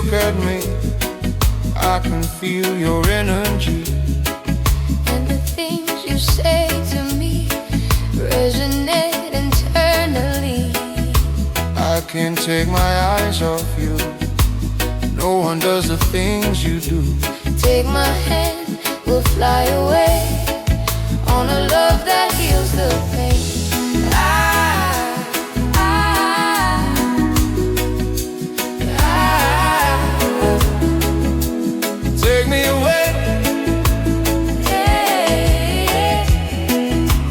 look at me, I can feel your energy. And the things you say to me resonate internally. I can't take my eyes off you. No one does the things you do. Take my hand, we'll fly away on a love that heals the pain. Take me away. Yeah.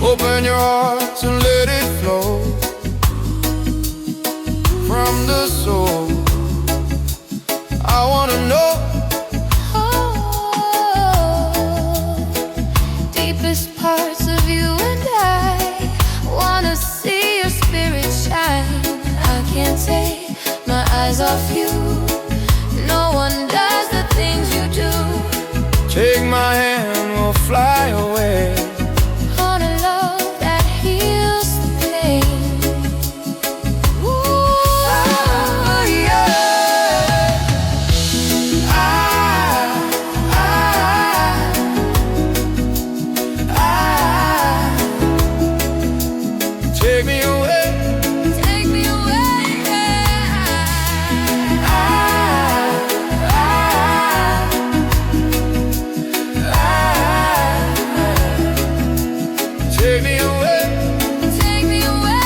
Open your heart and let it flow from the soul. I wanna know. Deepest parts of you and I wanna see your spirit shine. I can't take my eyes off you. No one does the things you do. Take my hand, we'll fly away On a love that heals the pain. Ooh, yeah. Take me away. Take me away. Take me away. Take me away.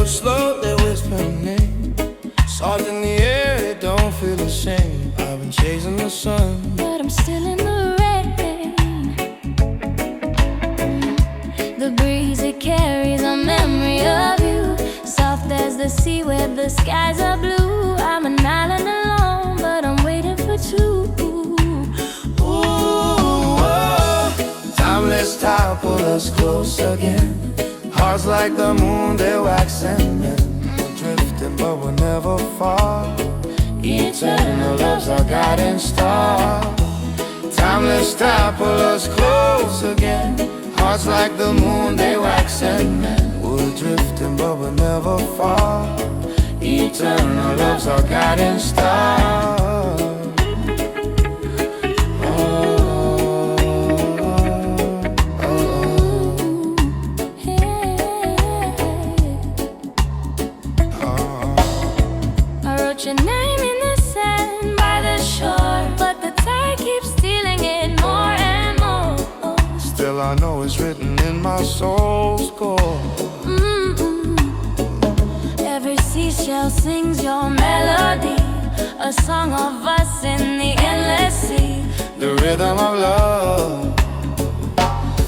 Slow, they whisper my name. Salt in the air, it don't feel the same. I've been chasing the sun, But I'm still in the rain. The breeze, it carries a memory of you. Soft as the sea where the skies are blue. I'm an island alone, but I'm waiting for two. ooh, oh. Timeless tide pull us close again. Hearts like the moon, they're waxing men. We're drifting, but we'll never fall. Eternal love's our guiding star. Timeless tide pull us close again. Hearts like the moon, they waxing men. We're drifting, but we'll never fall. Eternal love's our guiding star. Your name in the sand by the shore, but the tide keeps stealing it more and more. Still I know it's written in my soul's core. Every seashell sings your melody, a song of us in the endless sea. The rhythm of love,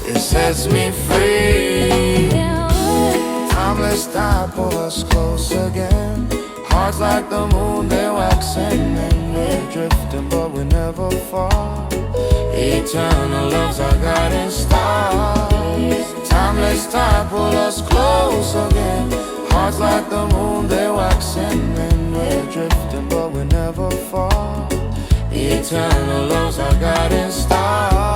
it sets me free. Timeless tide pull us close again. Hearts like the moon, they're waxing and we're drifting, but we never fall. Eternal love's our guiding star. Timeless tide pull us close again. Hearts like the moon, they're waxing and we're drifting, but we never fall. Eternal love's our guiding star.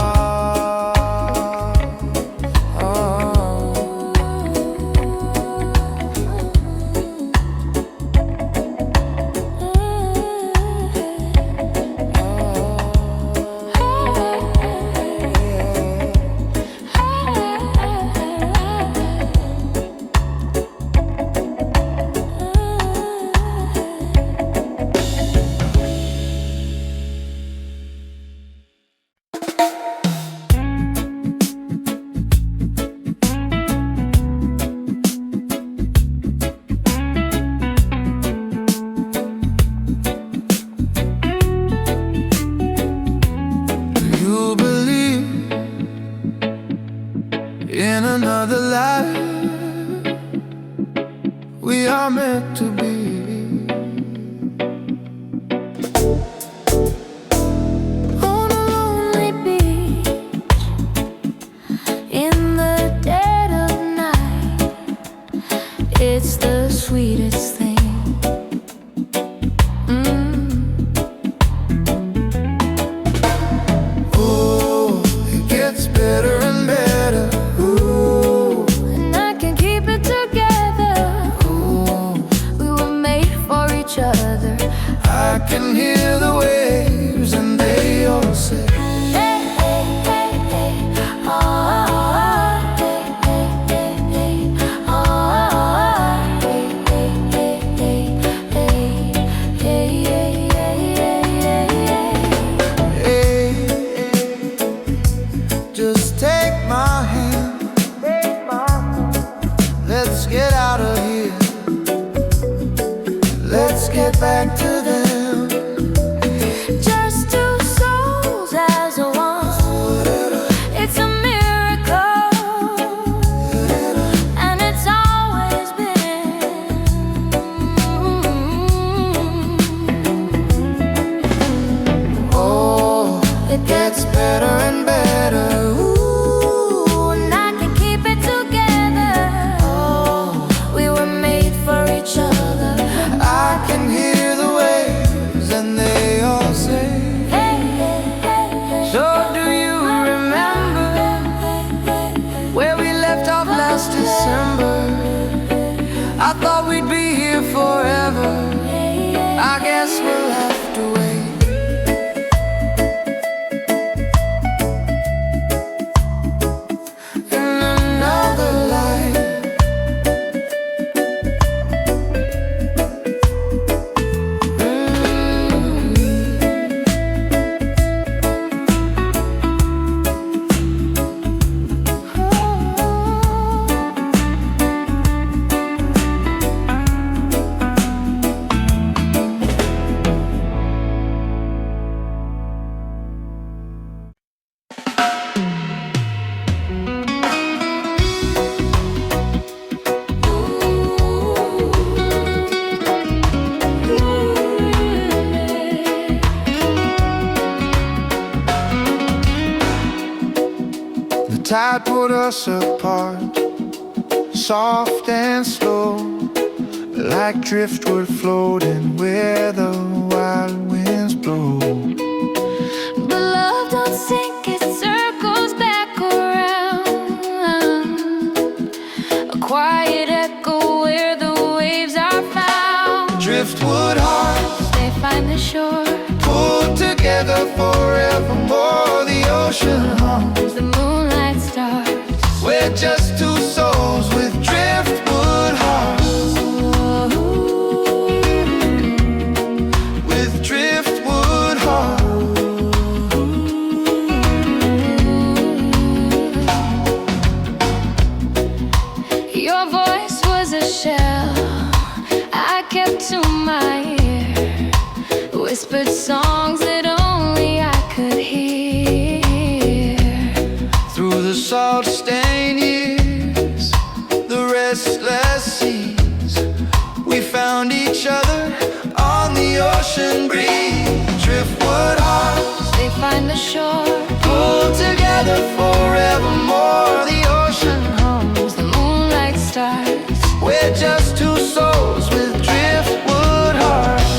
another life we are meant to be. On a lonely beach, in the dead of night, it's the sweetest thing. Oh, it gets better and better. Ooh, And I can keep it together. ooh, We were made for each other. I can hear the waves and they all say, Hey, hey, hey, hey. Oh, hey, hey, hey, hey. Oh, hey, hey, hey, hey. Hey, hey, hey, hey, hey, hey, just take my hand, let's get out of here, let's get back to them. Just two souls as one. It's a miracle, and it's always been. Oh, It gets better and better. ooh, and I can keep it together. We were made for each other. I can hear the waves and they all say, Hey, hey, hey, hey. so do you remember where we left off last December? I thought we'd be here forever. I guess we'll have to wait. In another life. The tide pulled us apart, soft and slow, like driftwood floating where the wild winds blow. But love don't sink, it circles back around. A quiet echo where the waves are found. Driftwood hearts They find the shore, pulled together forevermore. The ocean hums. the moonlight starts. We're just two souls with driftwood hearts. With driftwood hearts. Your voice was a shell I kept to my ear, whispered songs that only I could hear. Through the salt-stained years, the restless seas, we found each other on the ocean breeze. Driftwood hearts They find the shore, pulled together forevermore. The ocean hums. the moonlight starts. We're just two souls with driftwood hearts.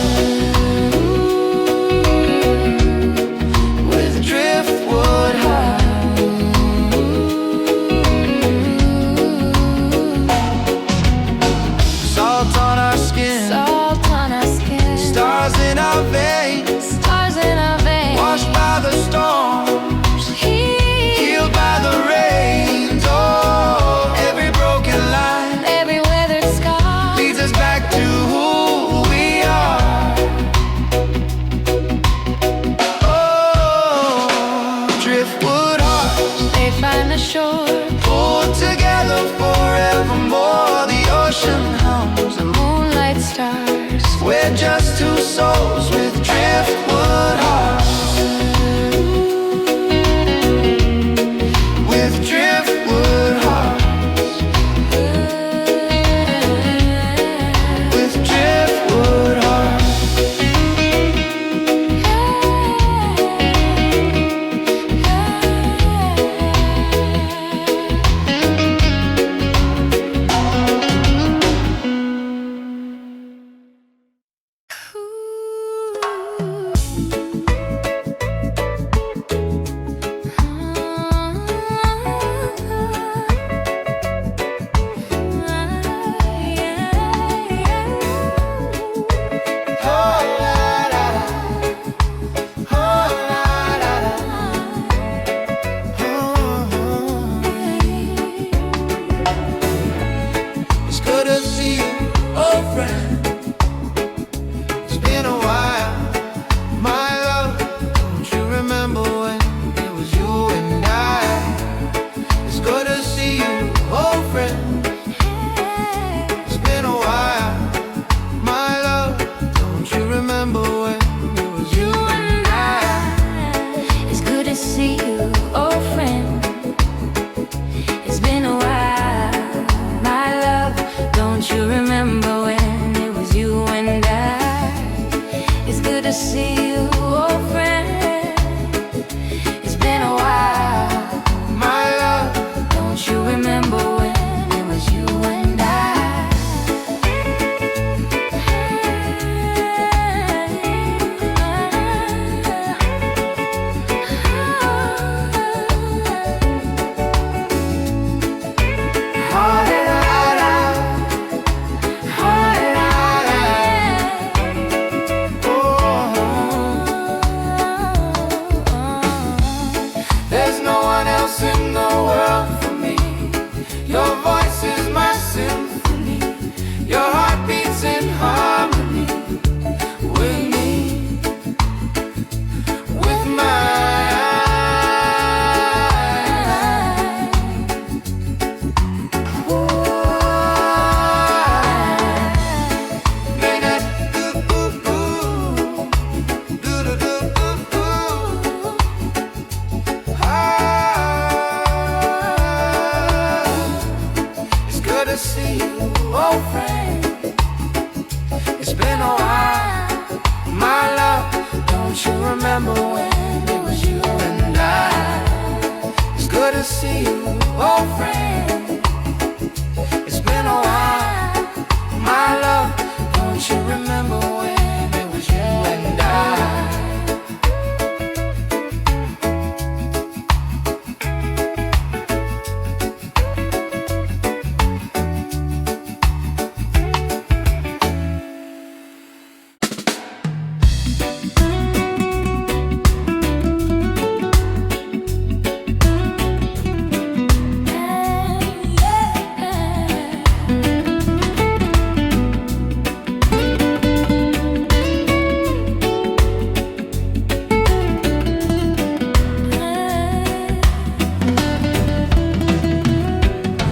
With driftwood hearts. Salt on our skin, Salt on our skin, stars in our veins, stars in our veins. washed by the storms, healed by the rains. Oh, every broken line Every weathered scar leads us back to who we are. Oh, driftwood hearts They find the shore, pulled together forevermore. The ocean hums. the moonlight stars. We're just two souls with dreams. see you, old friend. It's been a while, my love. don't you remember when it was you and I? There's no one else in the world for me. Your voice is my symphony. Your heart beats in harmony with me, with to see you, old friend. It's been a while, my love. Don't you remember when it was you and I? It's good to see you, old friend. It's been a while, my love. Don't you remember when it was you and I?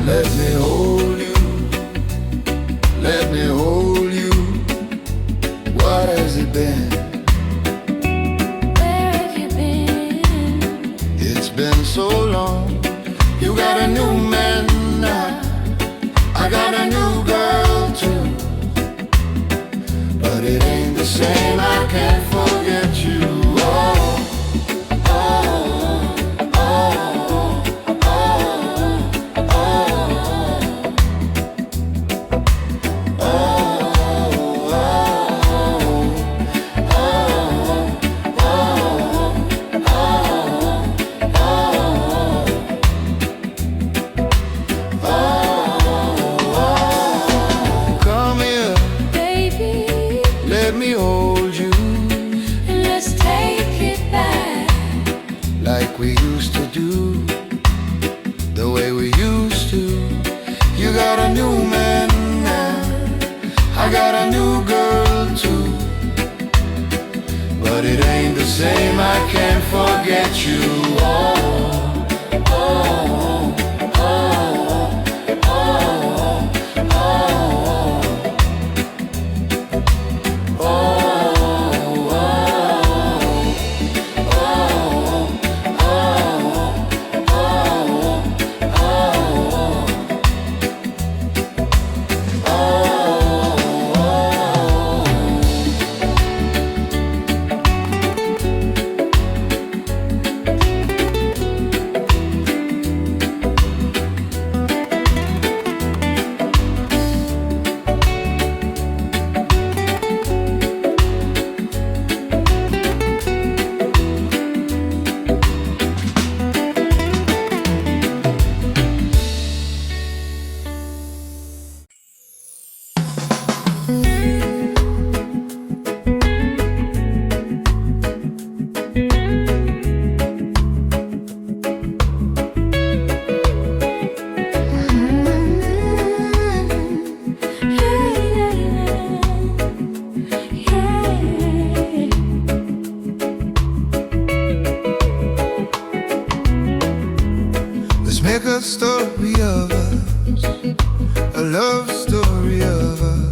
Let me hold you, let me hold you. What has it been? Where have you been? It's been so long. You got a new man now, I got a new girl too. But it ain't the same, I can't forget you. Oh, let me hold you, and let's take it back like we used to do, the way we used to. You got a new man now, I got a new girl too. But it ain't the same, I can't forget you. Oh, oh, oh, oh, oh, oh. Make a story of us, a love story of us.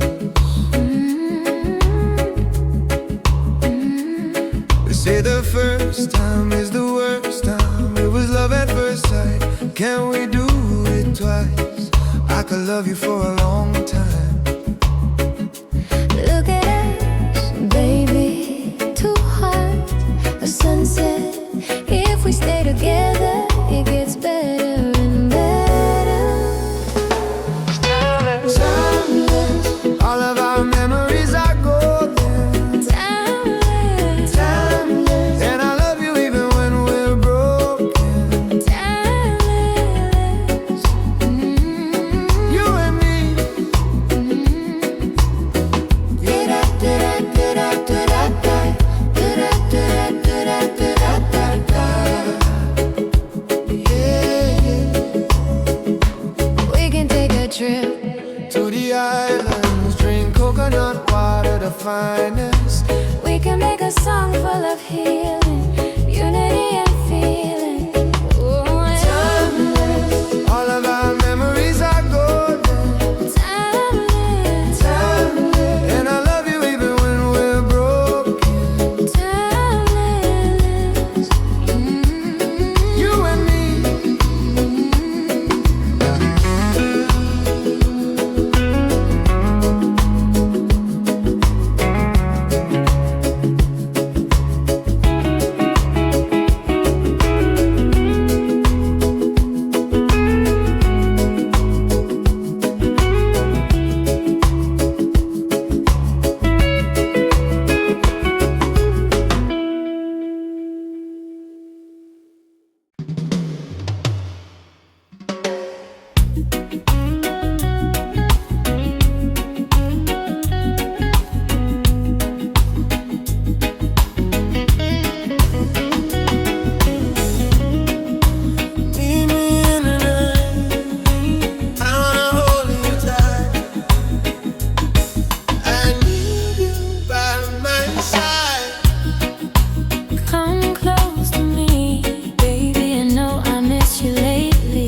They say the first time is the worst time. It was love at first sight. Can we do it twice? I could love you for a long time. Look at us, baby, 2 of healing, unity and feeling. Oh, timeless, All of our memories are golden, timeless, timeless. And I love you even when we're broken. timeless. You and me. Meet me in the night. I wanna hold you tight. I need you by my side. Come close to me, baby. You know I miss you lately,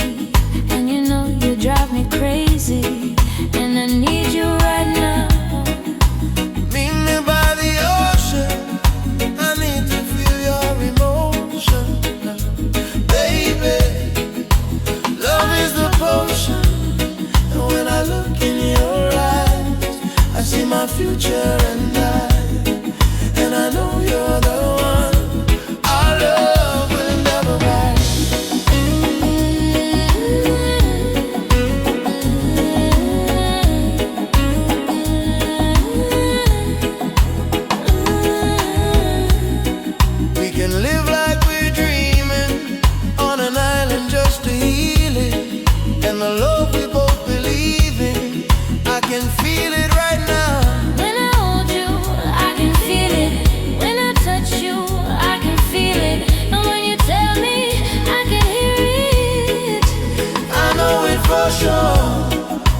and you know you drive me crazy, and I need you right now. Meet me by the ocean. I need to feel your emotion, baby. Love is the potion, and when I look in your eyes, I see my future and I know you're the one. Our love will never rise. We can live like we're dreaming on an island just to heal it, and the love we both believe in. I can feel it right now. When I hold you, I can feel it. When I touch you, I can feel it. And when you tell me, I can hear it. I know it for sure.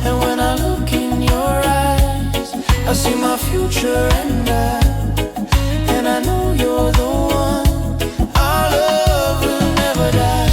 And when I look in your eyes, I see my future and I know you're the one. Our love will never die.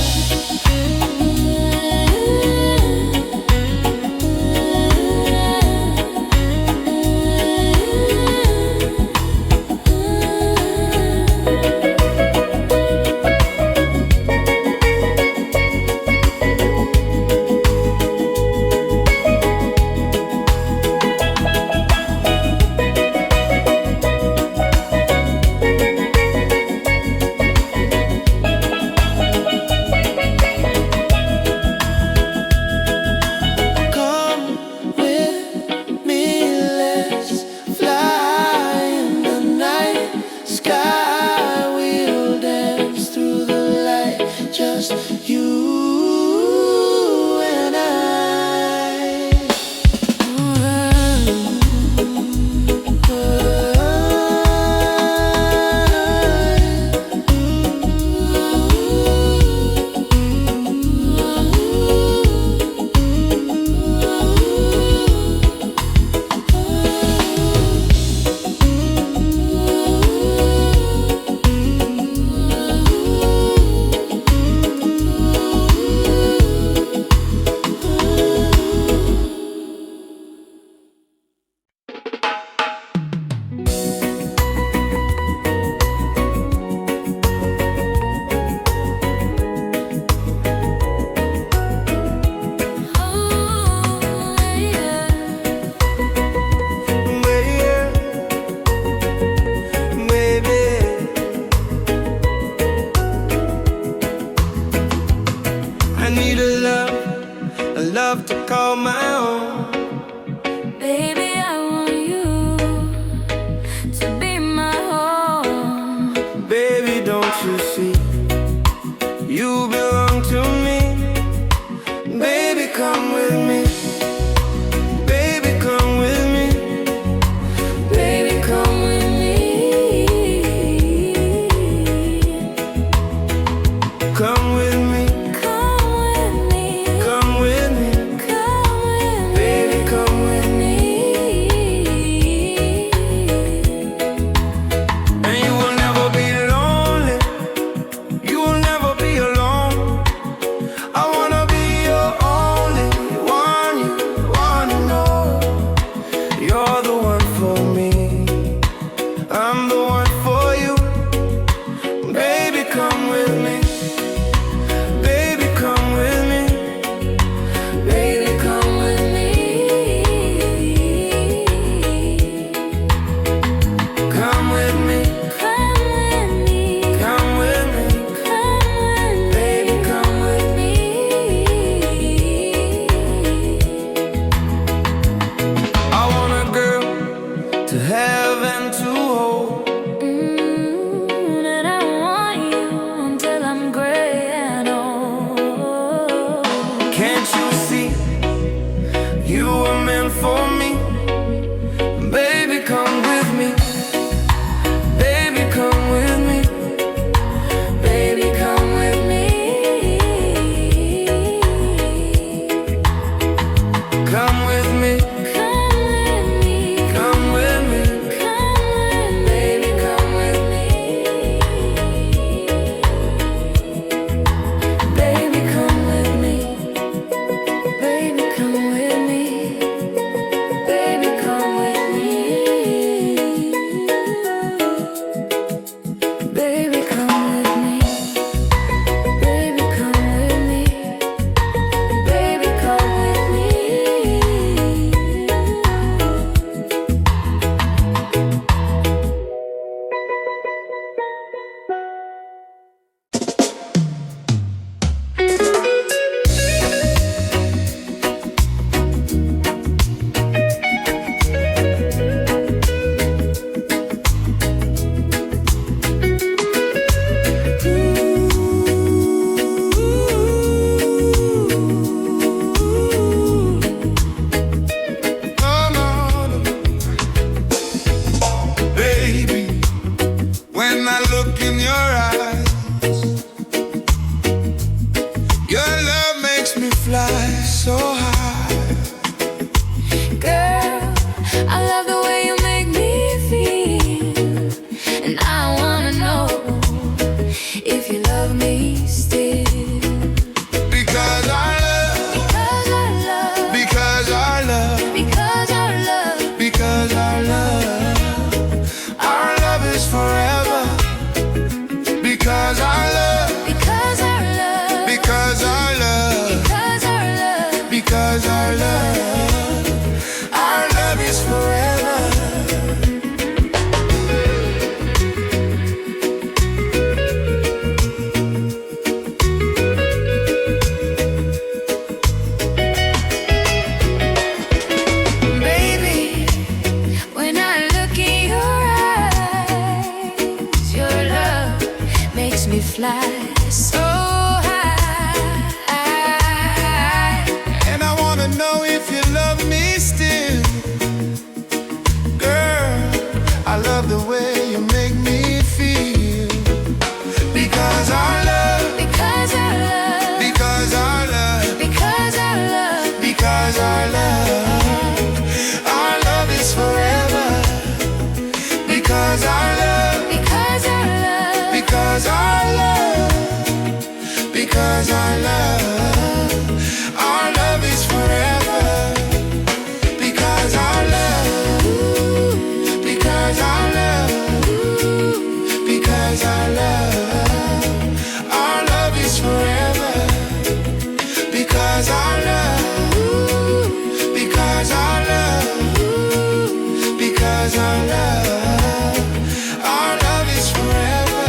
look in your eyes. Your love makes me fly so high. Girl, I love the way you make me feel, and I wanna know if you love me still. Because our love, Because our love, because our love, because our love, because our love is forever. Because our love, because our love, because our love, because our love, because our love is forever. baby. When I look in your eyes, your love makes me fly so high. And I wanna know if you love me still. Girl, I love the way you make me feel. Because our love, Because our love, because our love, because our love, because our love is forever. Because our love, because our love, because our love, because our love is forever. Because our love, because our love, because our love is forever. Because our love, because our love, because our love is forever.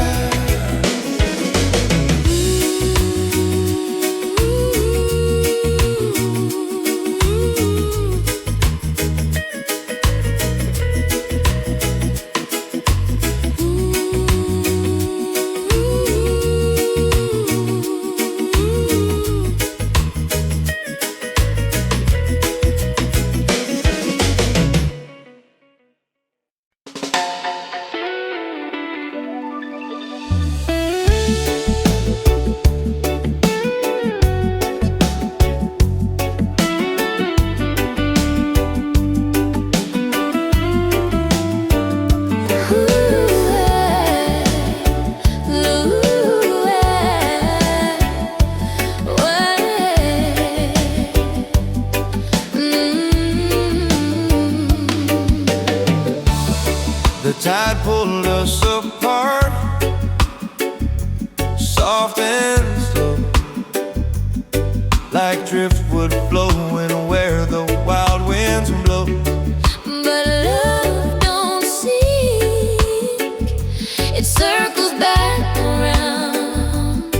The tide pulled us apart, soft and slow, like driftwood flowing where the wild winds blow. but love don't sink, it circles back around,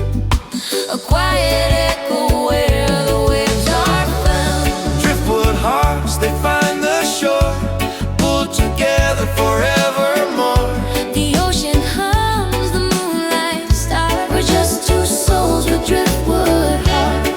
a quiet echo where the waves are found. Driftwood hearts, they find the shore, pulled together forevermore. The ocean hums, the moonlight stars. We're just two souls with driftwood hearts.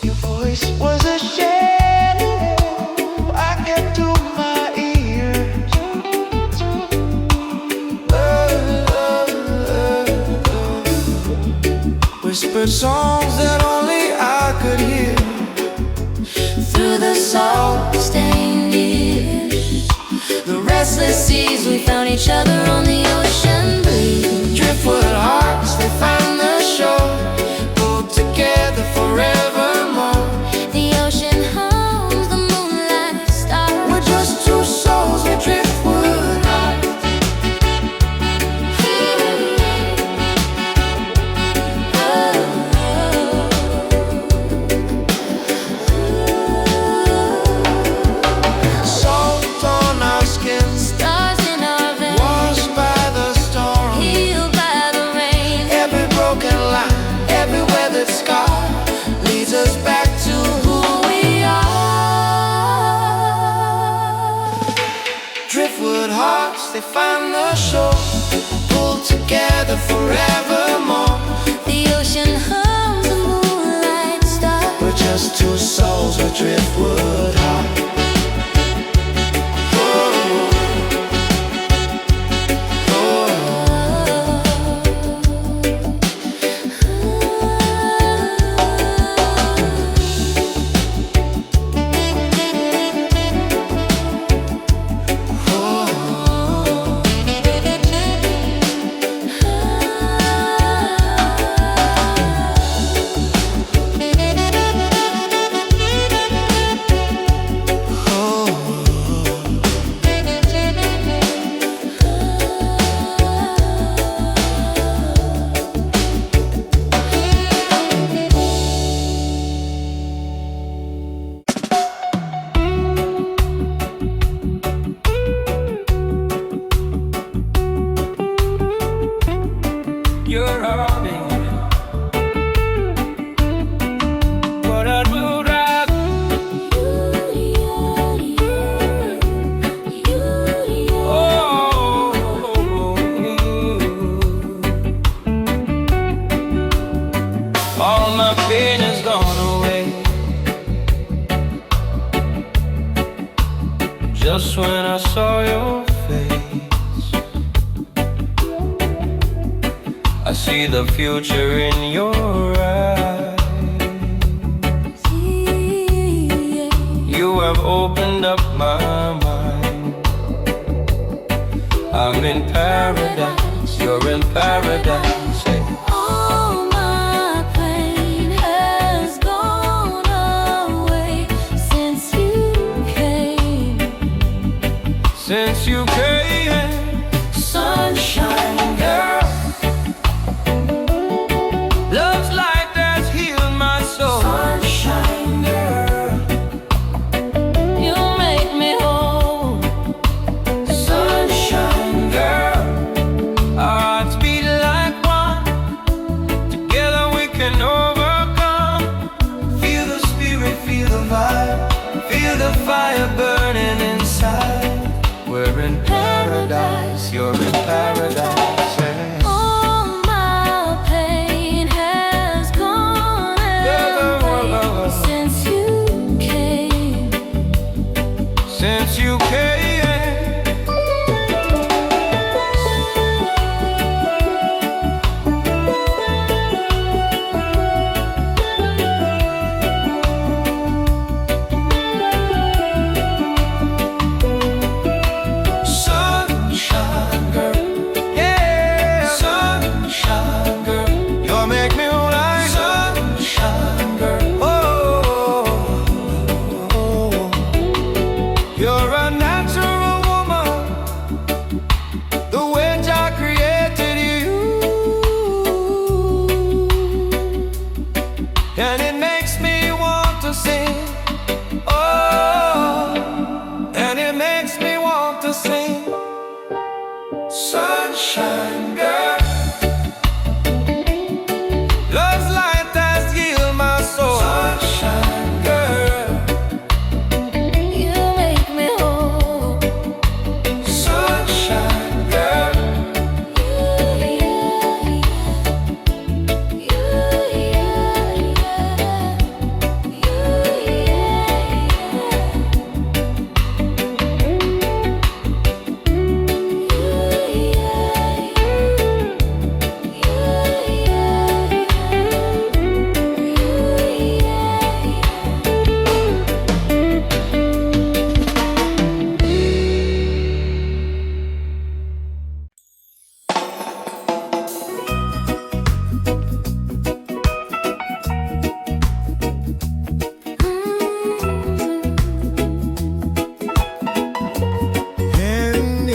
Your voice was a shadow I kept to my ear. Whispered songs that only I could hear. Through the salt-stained years, the restless seas, we found each other on the ocean breeze. Driftwood hearts, they found the shore, pulled together forevermore. The ocean hums, the moonlight stars. We're just two souls with driftwood hearts. Salt on our skin, Stars in our veins, washed by the storm. healed by the rain. Every broken line, every weathered scar leads us back to who We are driftwood hearts. They find the shore, pulled together forevermore. the my pain has gone away. Just when I saw your face, I see the future in your eyes. You have opened up my mind. I'm in paradise, you're in paradise. Hey. All my pain has gone away since you came. Since you came, Sunshine girl, love's light has healed my soul. sunshine girl, you make me whole. Sunshine girl, Our hearts beat like one. Together we can overcome. Feel the spirit, feel the vibe. Feel the fire burning inside. We're in paradise, you're in paradise. Yeah. all my pain has gone away since you came. Since you came. Sunshine girl, yeah. Sunshine girl, you make me whole like sunshine girl. Oh, you're a natural woman, the way God created you, and it makes me want to sing. Oh, and it makes me want to sing. Sunshine girl, love's light has healed my soul. Sunshine girl, You make me whole. sunshine girl, and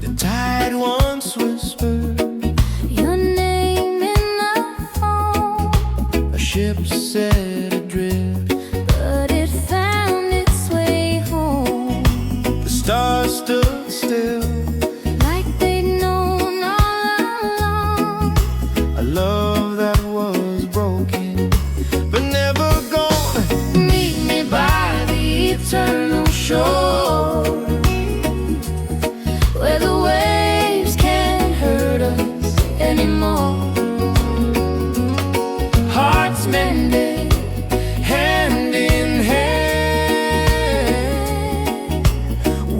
the tide once whispered, Your name in the phone, a ship set adrift. but it found its way home. The stars stood still. Like they'd known all along. A love that was broken, but never gone. Meet me by the eternal shore, where the waves can't hurt us anymore. Hearts mended, hand in hand.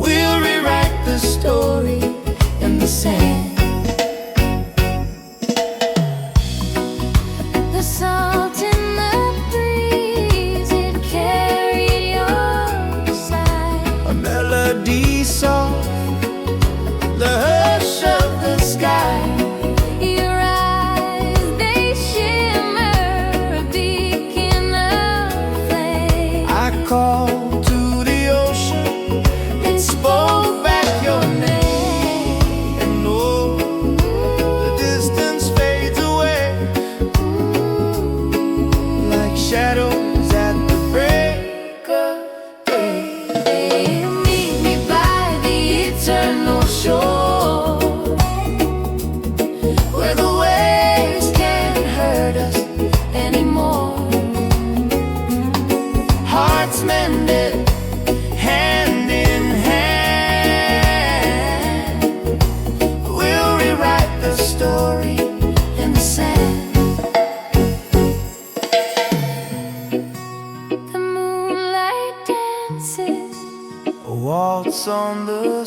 We'll rewrite the story In the sand, the salt in the breeze, it carried your side. a melody soft, the hush of the sky. Your eyes, they shimmer, a beacon of flame. I called to the ocean, It spoke back your name, and oh, the distance fades away.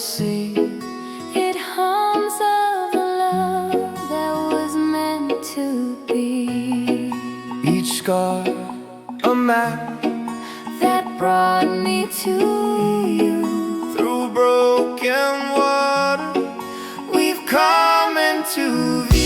see. It hums of the love that was meant to be. Each scar a map That brought me to you. through broken water. We've come into view.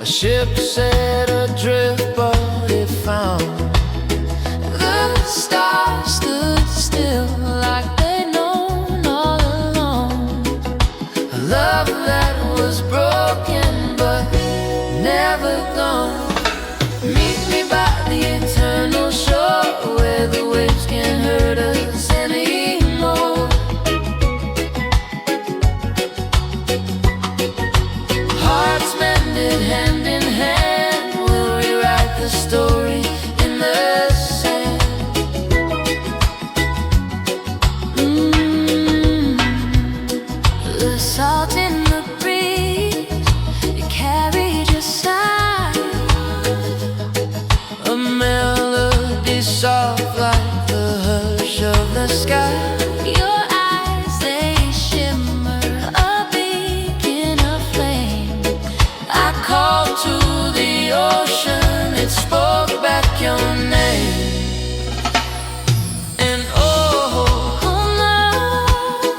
Ship set adrift, but it found The stars stood still like they'd known all along. a love that was broken but never gone. Meet me by the eternal shore where the waves can't hurt us anymore. Hearts mended hand in hand, we'll rewrite the story in the sand. The salt in the breeze, it carried your sigh. A melody soft like the hush of the sky. Your eyes, they shimmer, a beacon of flame. I called to the ocean, it spoke back your name. And Oh no,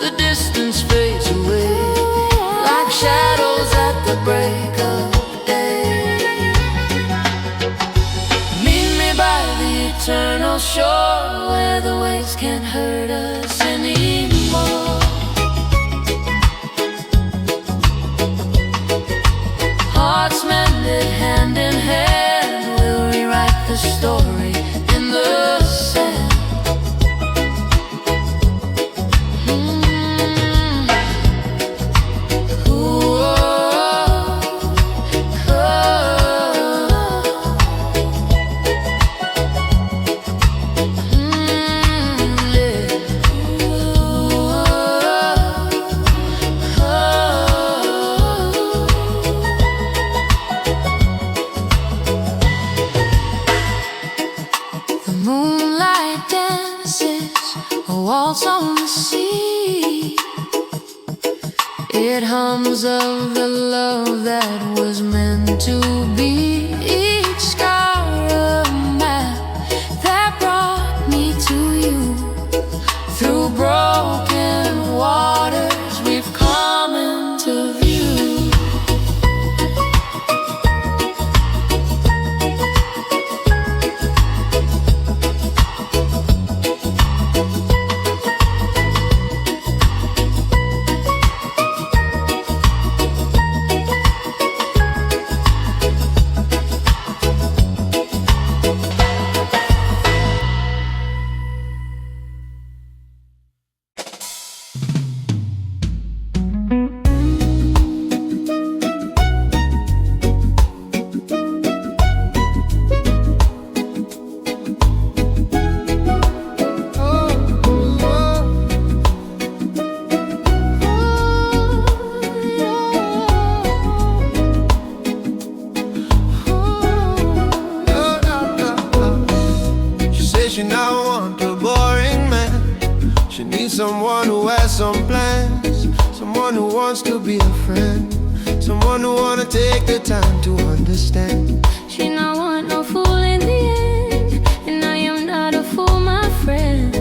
the distance fades away like shadows at the break of day. Meet me by the eternal shore where the waves can't hurt us anymore. Hearts mended hand in hand, we'll rewrite the story in the sand. Ooh, oh, yeah. the moonlight dances a waltz on the sea. It hums of the love that was meant to be. Each scar a map that brought me to you. Through broken waters, we've come into view. She now want a boring man. She needs someone who has some plans, someone who wants to be a friend, someone who wanna take the time to understand. She not want no fool in the end, and I am not a fool, my friend.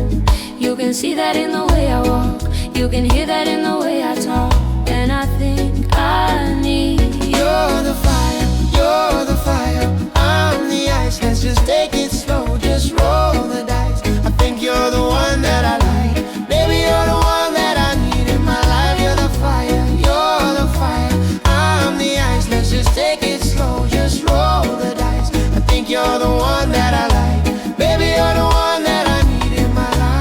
see that in the way I walk, you can hear that in the way I talk. And I think I need you. You're the fire, you're the fire, I'm the ice. Let's just take it slow, just roll the dice. I think you're the one that I like. Baby, you're the one that I need in my life. You're the fire, you're the fire, I'm the ice. Let's just take it slow, just roll the dice. I think you're the one that I like. Baby, you're the one that I need in my life.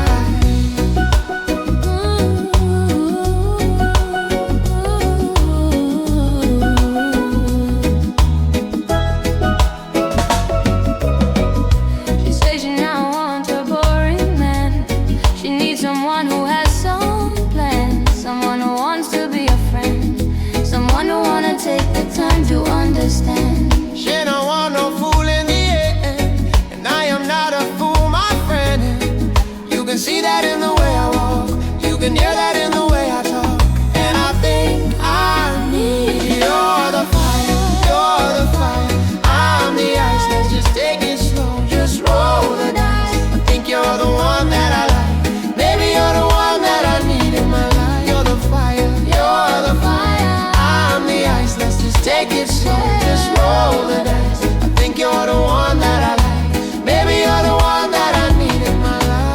She says she now wants a boring man. She needs someone who has some plan, someone who wants to be a friend, someone who wanna take the time to understand. She don't want no fool in the end, and I am not a fool, my friend. You can see that in the way I walk, you can hear that in the way I talk. And I think I need you. You're the fire, you're the fire, I'm the ice. Let's just take it slow, just roll the dice. I think you're the one that I like. Baby, you're the one that I need in my life. You're the fire, you're the fire, I'm the ice. Let's just take it slow, just roll the dice. I think you're the one that I like. Baby, you're the one that I need in my life.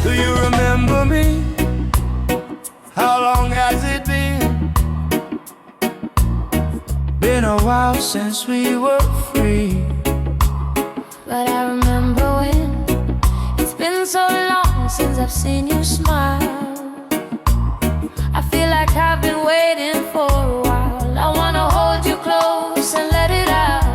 Do you remember me? How long has it been? Been a while since we were free. But I remember when it's been so long since I've seen you smile. I feel like I've been waiting for a while. I wanna hold you close and let it out.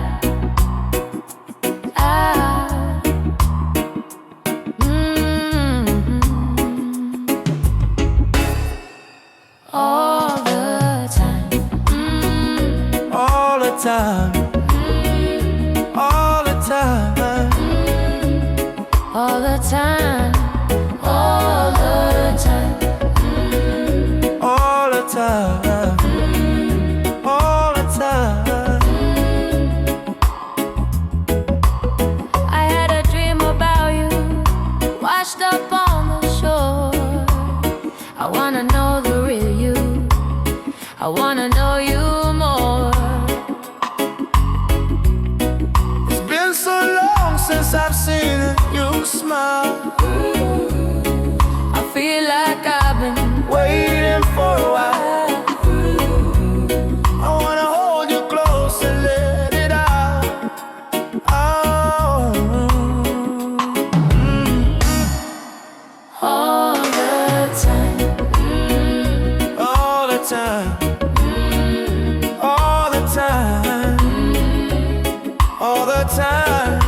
All the time. All the time, all the time, All the time. All the time. all the time, all the time. I had a dream about you, washed up on the shore. I wanna know the real you, I wanna know you more. It's been so long since I've seen you smile. I feel like I've been Waiting for a while. I wanna hold you close and let it out. Oh. all the time. All the time, all the time, all the time,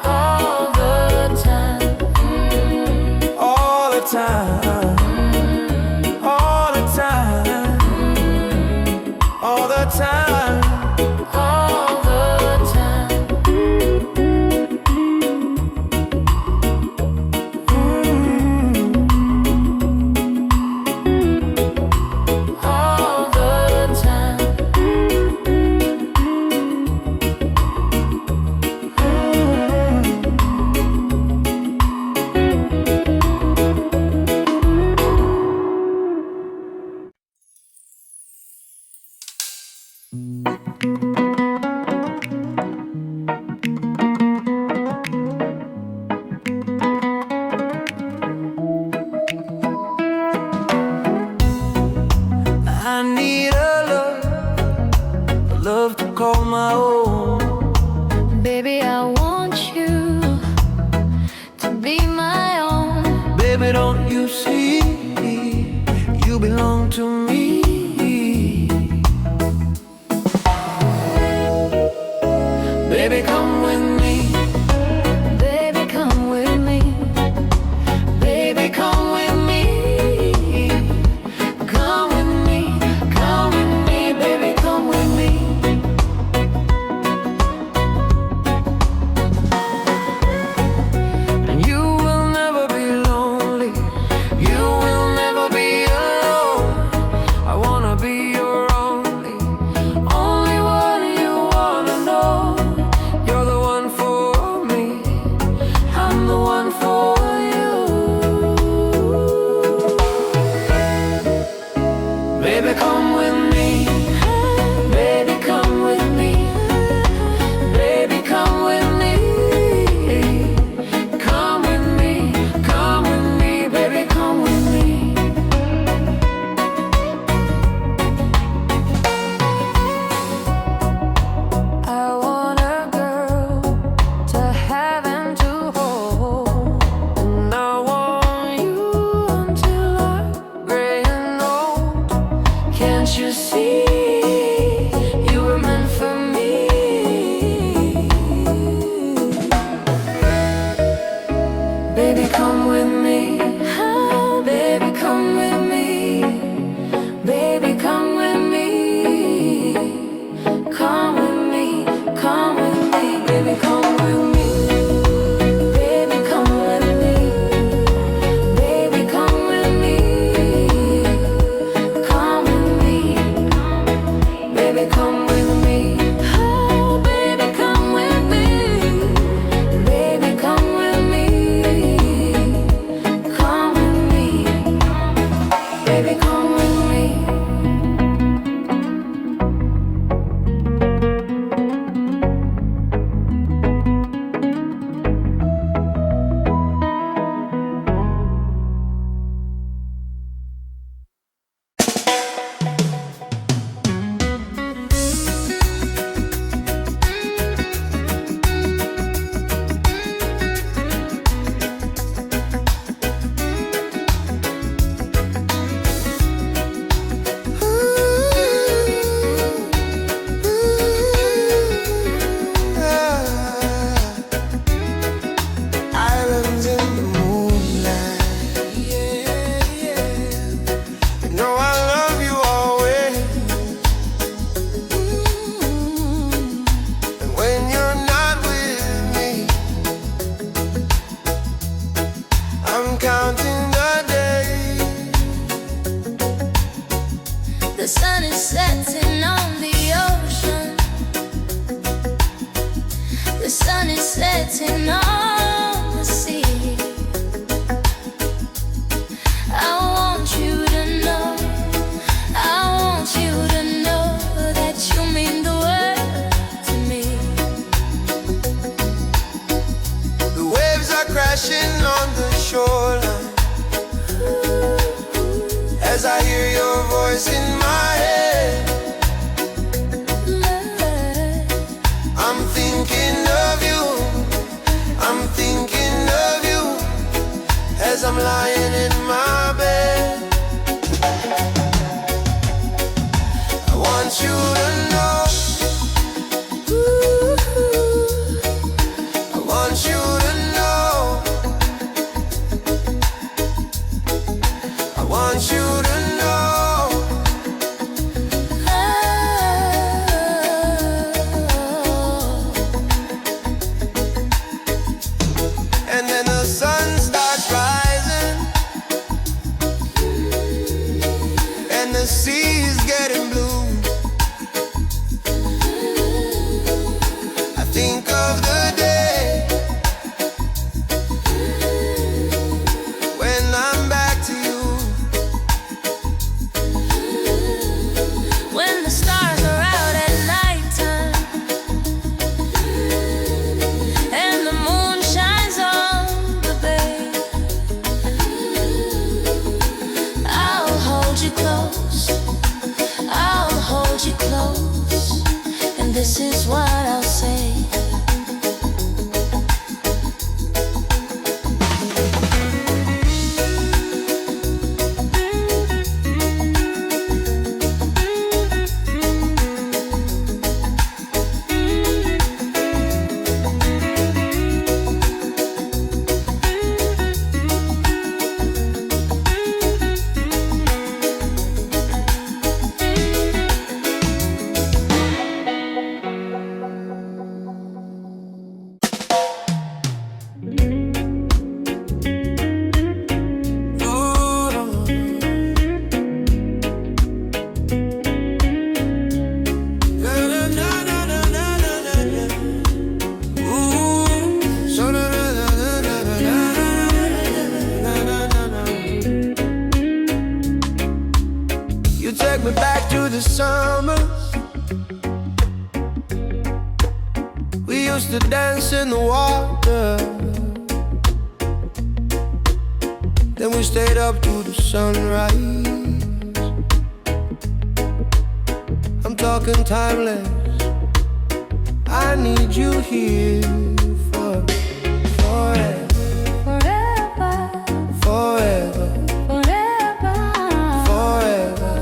All the time. all the time, all the time, all the time. All the time. All the time. I need a love to call my own. Baby, I want you. The sun is setting on the ocean. The sun is setting on the sea. I want you to know, I want you to know that you mean the world to me. The waves are crashing on the shoreline as I hear your voice in my head. I'm thinking of you, I'm thinking of you as I'm lying in my bed. I want you to know, I want you to know, I want you to know. And then the sun starts rising, and the sea is getting blue. I think of the day when I'm back to you. When the stars are out at nighttime and the moon shines on the bay, I'll hold you close, I'll hold you close, and this is what I'll say. You take me back to the summers we used to dance in the water. Then we stayed up to the sunrise. I'm talking timeless. I need you here for forever, Forever, forever, forever, forever,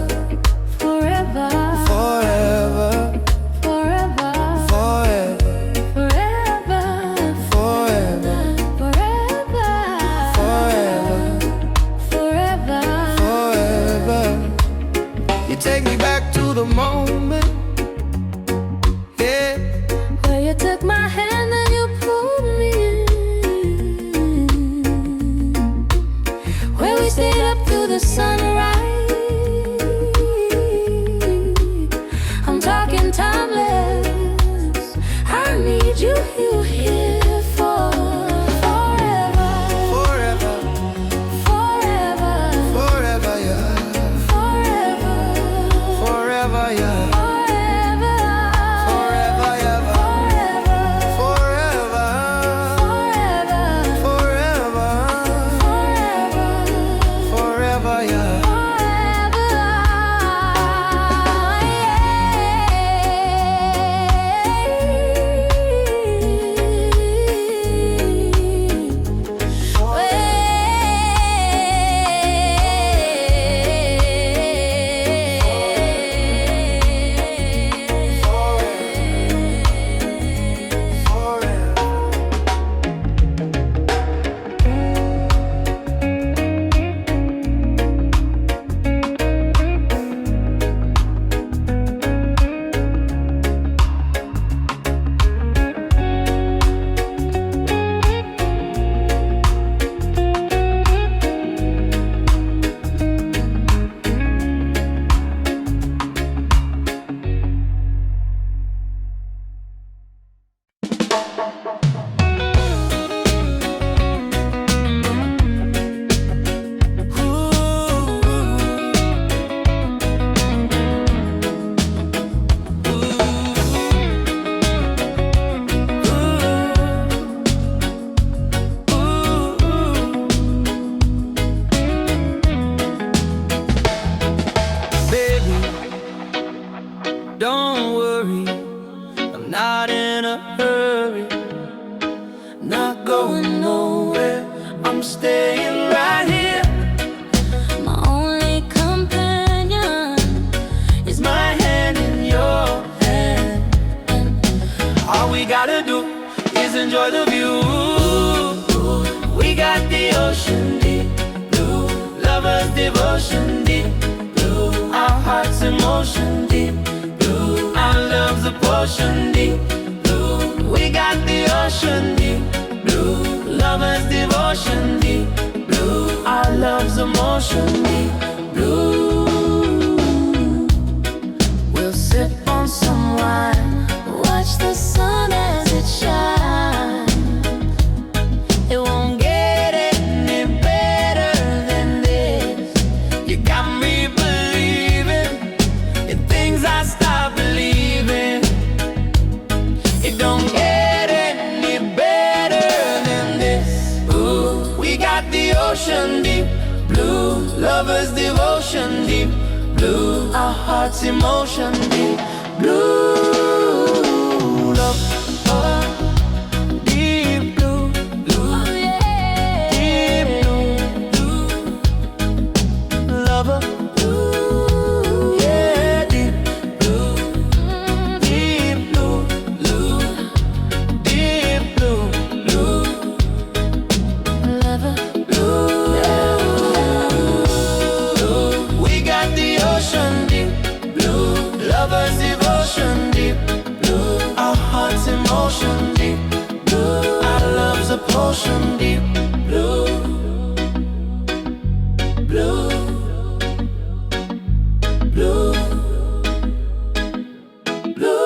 forever, forever, forever, forever, forever, forever, forever, forever. You take me back to the moment, yeah, where you took my hand and you pulled me in, where we stayed up through the sunrise. I'm talking timeless. I need you here for forever, forever, forever, forever, yeah, forever, forever, yeah, forever. hurry, not going nowhere. I'm staying right here. My only companion Is my hand in your hand. All we gotta do is enjoy the view. We got the ocean deep blue, lovers devotion deep blue, our hearts in motion deep blue, our love's a potion deep blue. We got the ocean deep blue, lovers devotion deep blue, our love's a motion deep blue. We'll sip on some wine, watch the sun as it shines. it won't get any better than this. You got me believing in things I stopped believing. It don't get any better than this. Ooh, we got the ocean deep blue, lovers devotion deep blue, our hearts emotion deep blue. Love, deep blue, blue, Oh yeah, deep blue, blue, lover, blue, yeah, deep blue, deep blue, blue, deep blue, blue, lover. blue. We got the ocean deep blue, lovers devotion deep blue, our hearts in motion deep blue, our love's a potion deep blue, blue, blue, blue.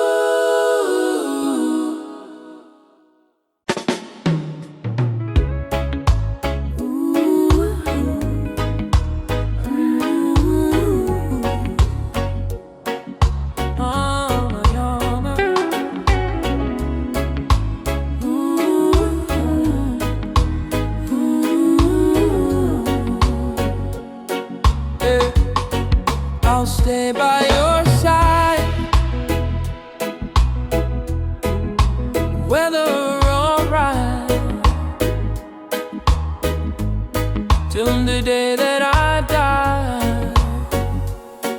I'll stay by your side, weather alright, till the day that I die.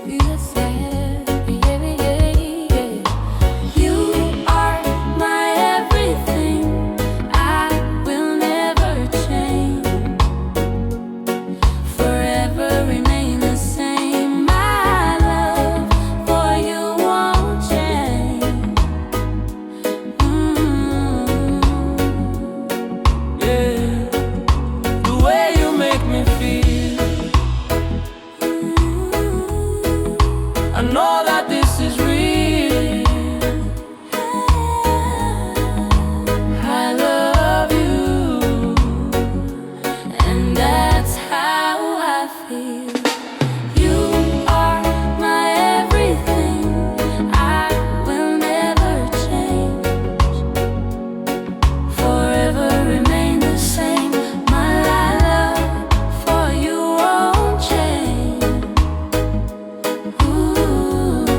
Yes, yeah, yeah, yeah. You are my everything. I will never change. Forever remain the same. My love for you won't change. Yeah, the way you make me feel, I know that this is real. I love you, And that's how I feel. You are my everything. I will never change. Forever remain the same. My love for you won't change. Ooh.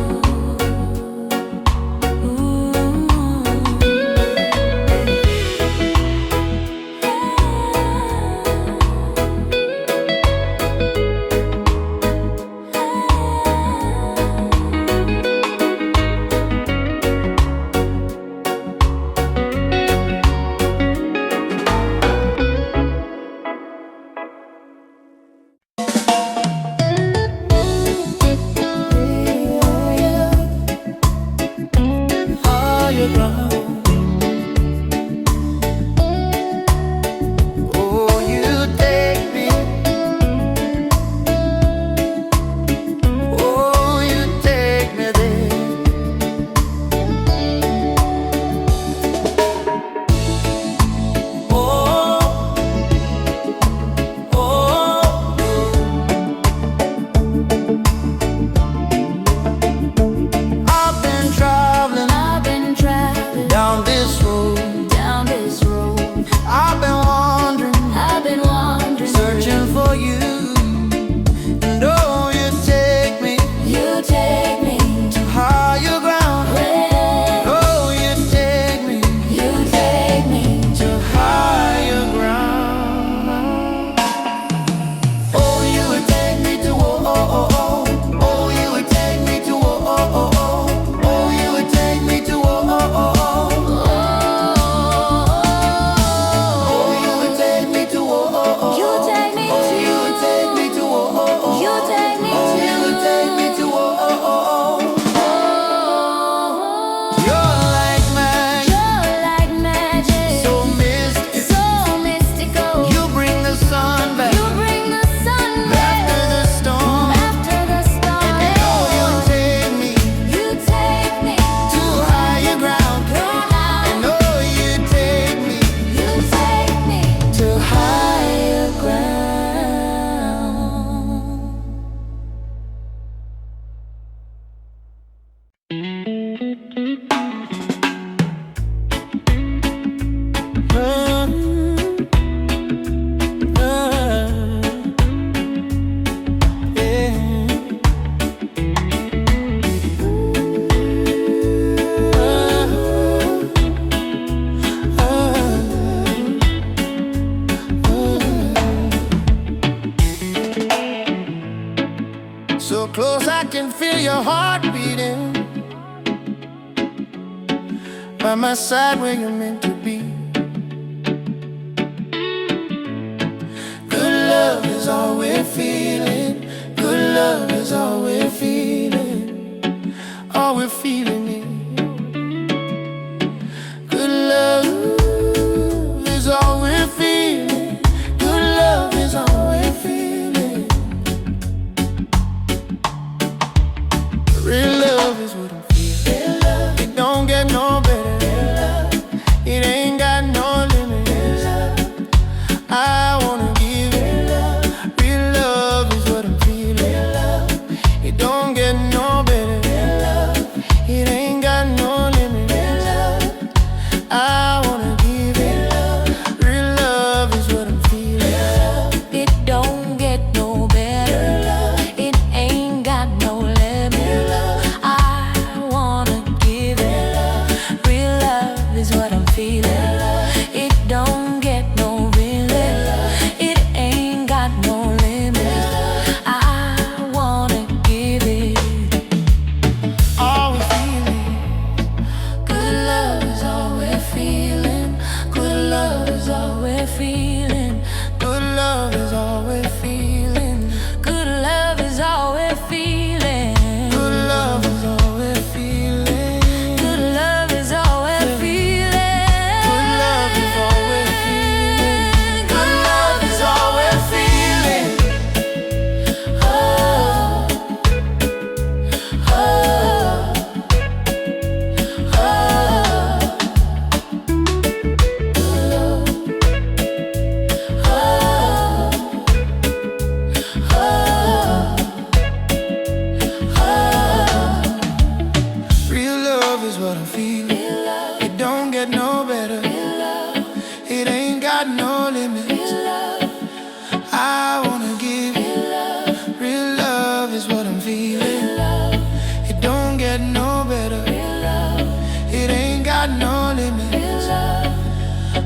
So close I can feel your heart beating. By my side where you're meant to be. Good love is all we're feeling. Good love is all we're feeling. All we're feeling is good love is all we're feeling. Good love is all we're feeling. Real love is what I'm feeling. It don't get no better. It ain't got no limits. I wanna give it. Real love is what I'm feeling. It don't get no better. It ain't got no limits. I wanna give it. Real love is what I'm feeling. It don't get no better. It ain't got no limit. I wanna give it. Real love is what I'm feeling. It don't get no realer. It ain't got no limit. I wanna give it. All we're feeling. Good love is all we're feeling. Good love is all we're feeling. Good love is all we're feeling. Good love is all we're feeling. Good love is all we're feeling. Good love is all we're feeling. Good love is all we're feeling. Good love is all we're feeling. Oh, oh, oh. Real love is what I'm feeling. It don't get no better. It ain't got no limits. I wanna give it. Real love is what I'm feeling. It don't get no better. It ain't got no limits.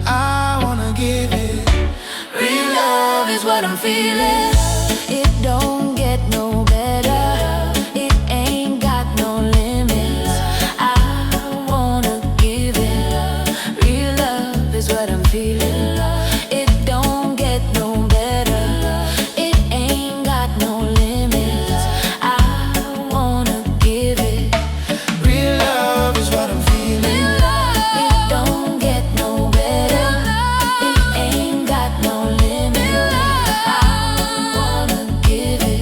I wanna give it. Real love is what I'm feeling. It don't get no better. It ain't got no limits. I wanna give it. Real love is what I'm feeling. It don't get no better. It ain't got no limits. I wanna give it. Real love is what I'm feeling. It don't get no better. It ain't got no limits. I wanna give it.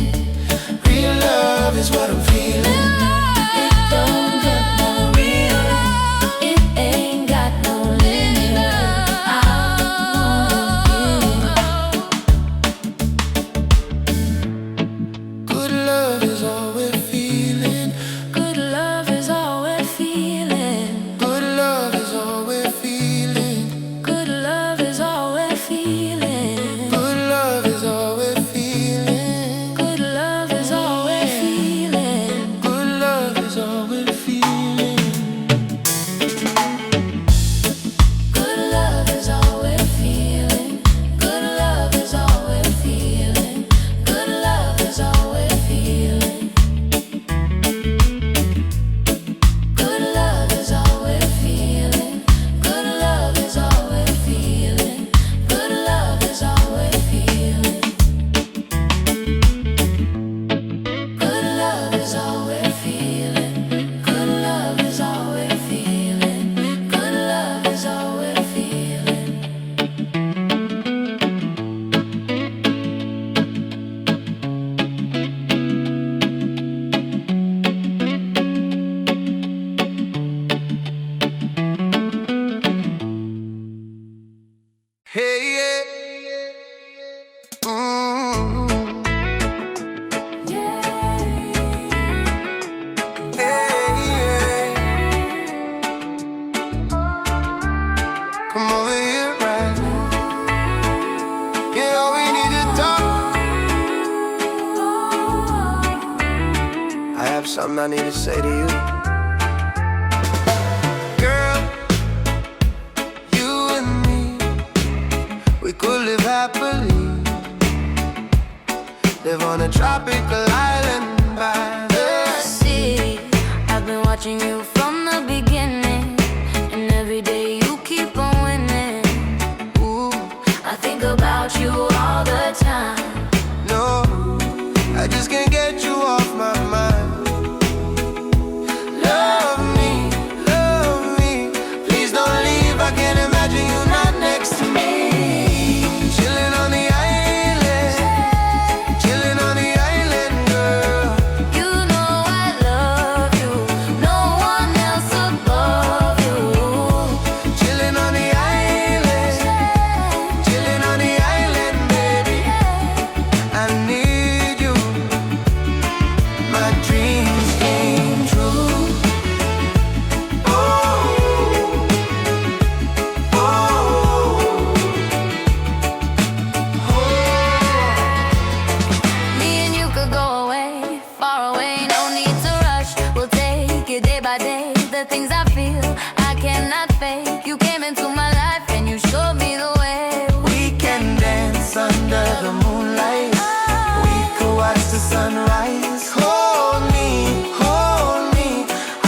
Real love is what I'm feeling. It don't get no real. It ain't got no limit. I wanna give it. Good love is all we're feeling. Good love is all we're feeling. Good love is all we're feeling. Good love is all we're feeling. Good love is all we're feeling. Good love is all we're feeling. Good love is all we're feeling. Good love is all we're feeling. Good love is all we're feeling. Good love is all we're feeling. Good love is all we're feeling. Good love is all we're feeling. Good love is all we're feeling. Good love is all we're feeling. Good love is all we're feeling. Good love is all we're feeling. Hey, yeah. Hey, yeah. Come over here right now. Yeah, we need to talk. I have something I need to say to you. Girl, you and me, we could live happily. Live on a tropical island my dreams came true. Me and you could go away, far away, no need to rush. We'll take it day by day. The things I feel, I cannot fake. You came into my life and you showed me the way. We can dance under the moonlight. We could watch the sunrise. Hold me, hold me.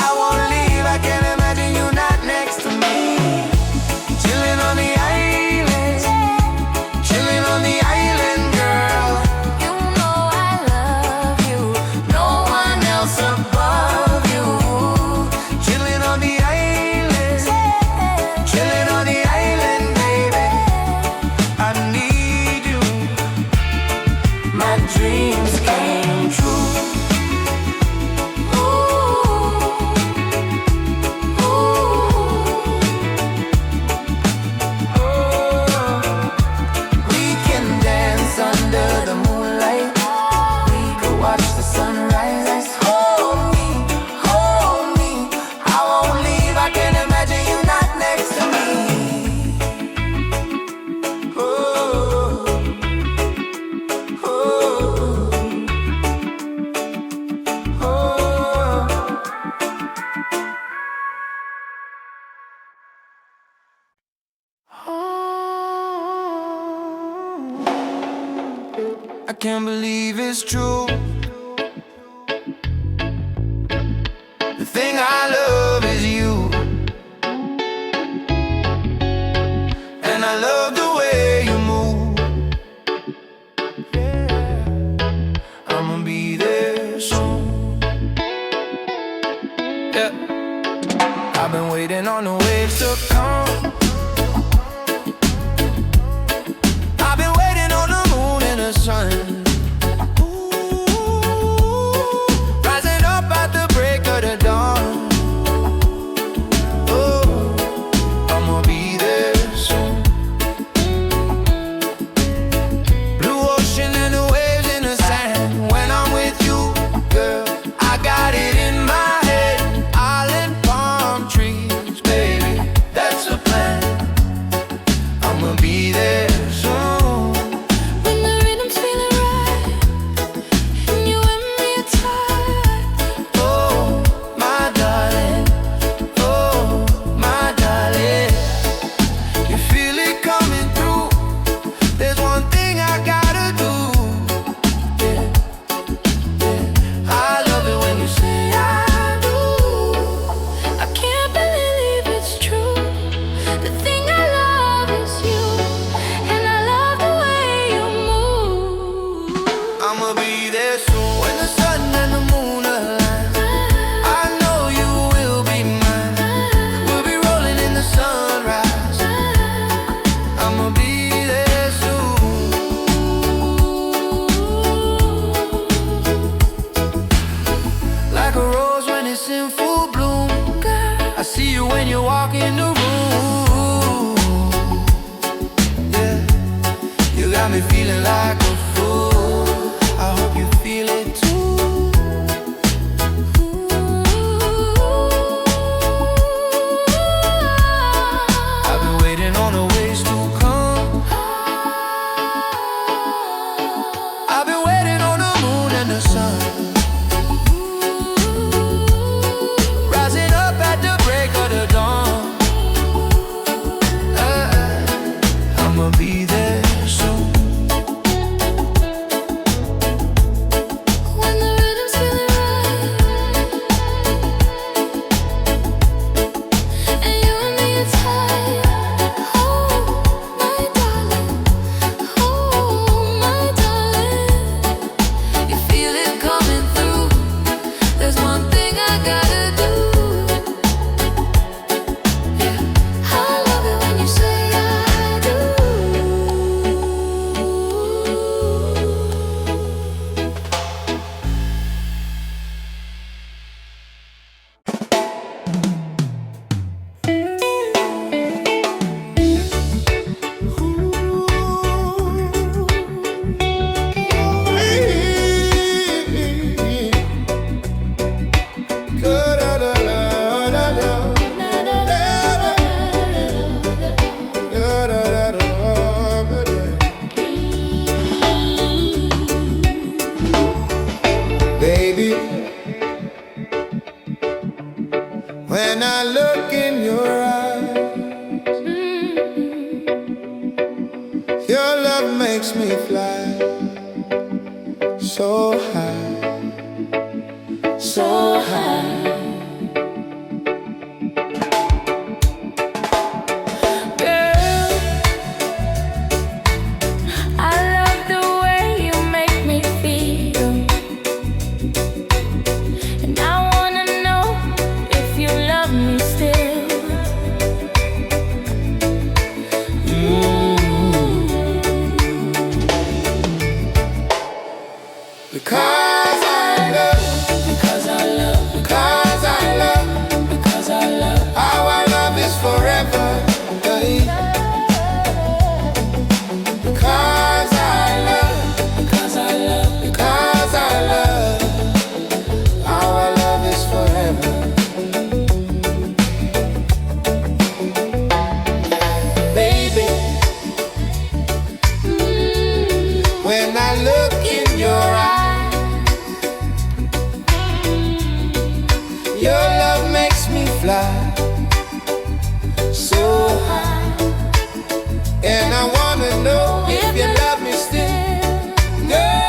I won't leave, I can't imagine you not next to me. Chilling on the island, chilling on the island, girl. You know I love you, No one else above you. Chilling on the island, chilling on the island, baby. I need you. My dreams came true. We can dance under the moonlight. We could watch the sunrise. Hold me, hold me. I won't leave, I can't imagine you not next to me. Oh, oh, oh. I can't believe it's true. The thing I love is you, and I love the way you move. Yeah, I'ma be there soon. Yeah, I've been waiting on the waves to come. I've been waiting on the moon and the sun. Rising up at the break of the dawn. Oh, I'ma be there soon. Blue ocean and the waves in the sand. When I'm with you, girl, I got it in my head. Island palm trees, baby, that's the plan. I'ma be there soon. when the rhythm's feeling When I look in your eyes, your love makes me fly so high, so high. When I look in your eyes, your love makes me fly so high. And I wanna know if you love me still, girl.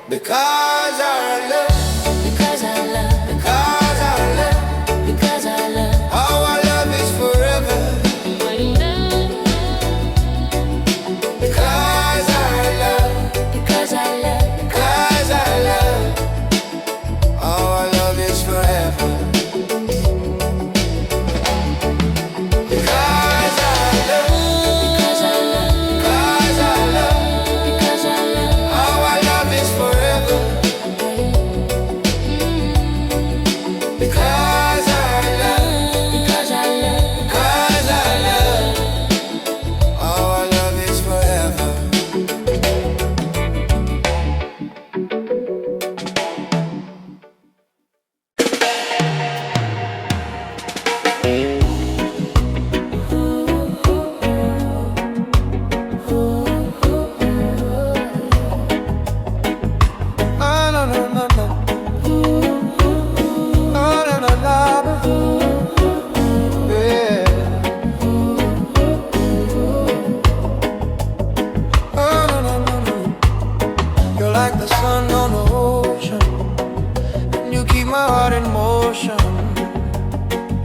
Because our love, because our love, because our love, because our love, our love is forever. Because our love, because our love, because our love, our love is forever. Because our love, because our love, because our love, because our love, our love is forever. Because our love, because our love, because our love, our love is forever. Ah, no, no, no, no. Ah, no, no, no. Yeah. Ah, no, no, no, no. You're like the sun on the ocean, and you keep my heart in motion.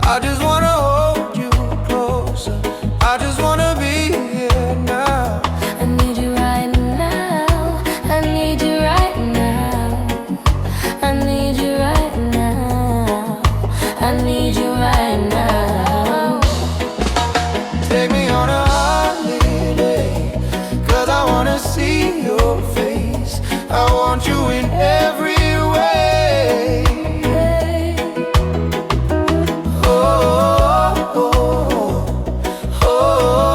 I just wanna hold you closer. I just wanna be here now. I need you right now. I need you right now. I need you right now. I need you right now. Take me on a holiday, 'cause I wanna see your face. I want you in every way. Oh, oh, oh, oh.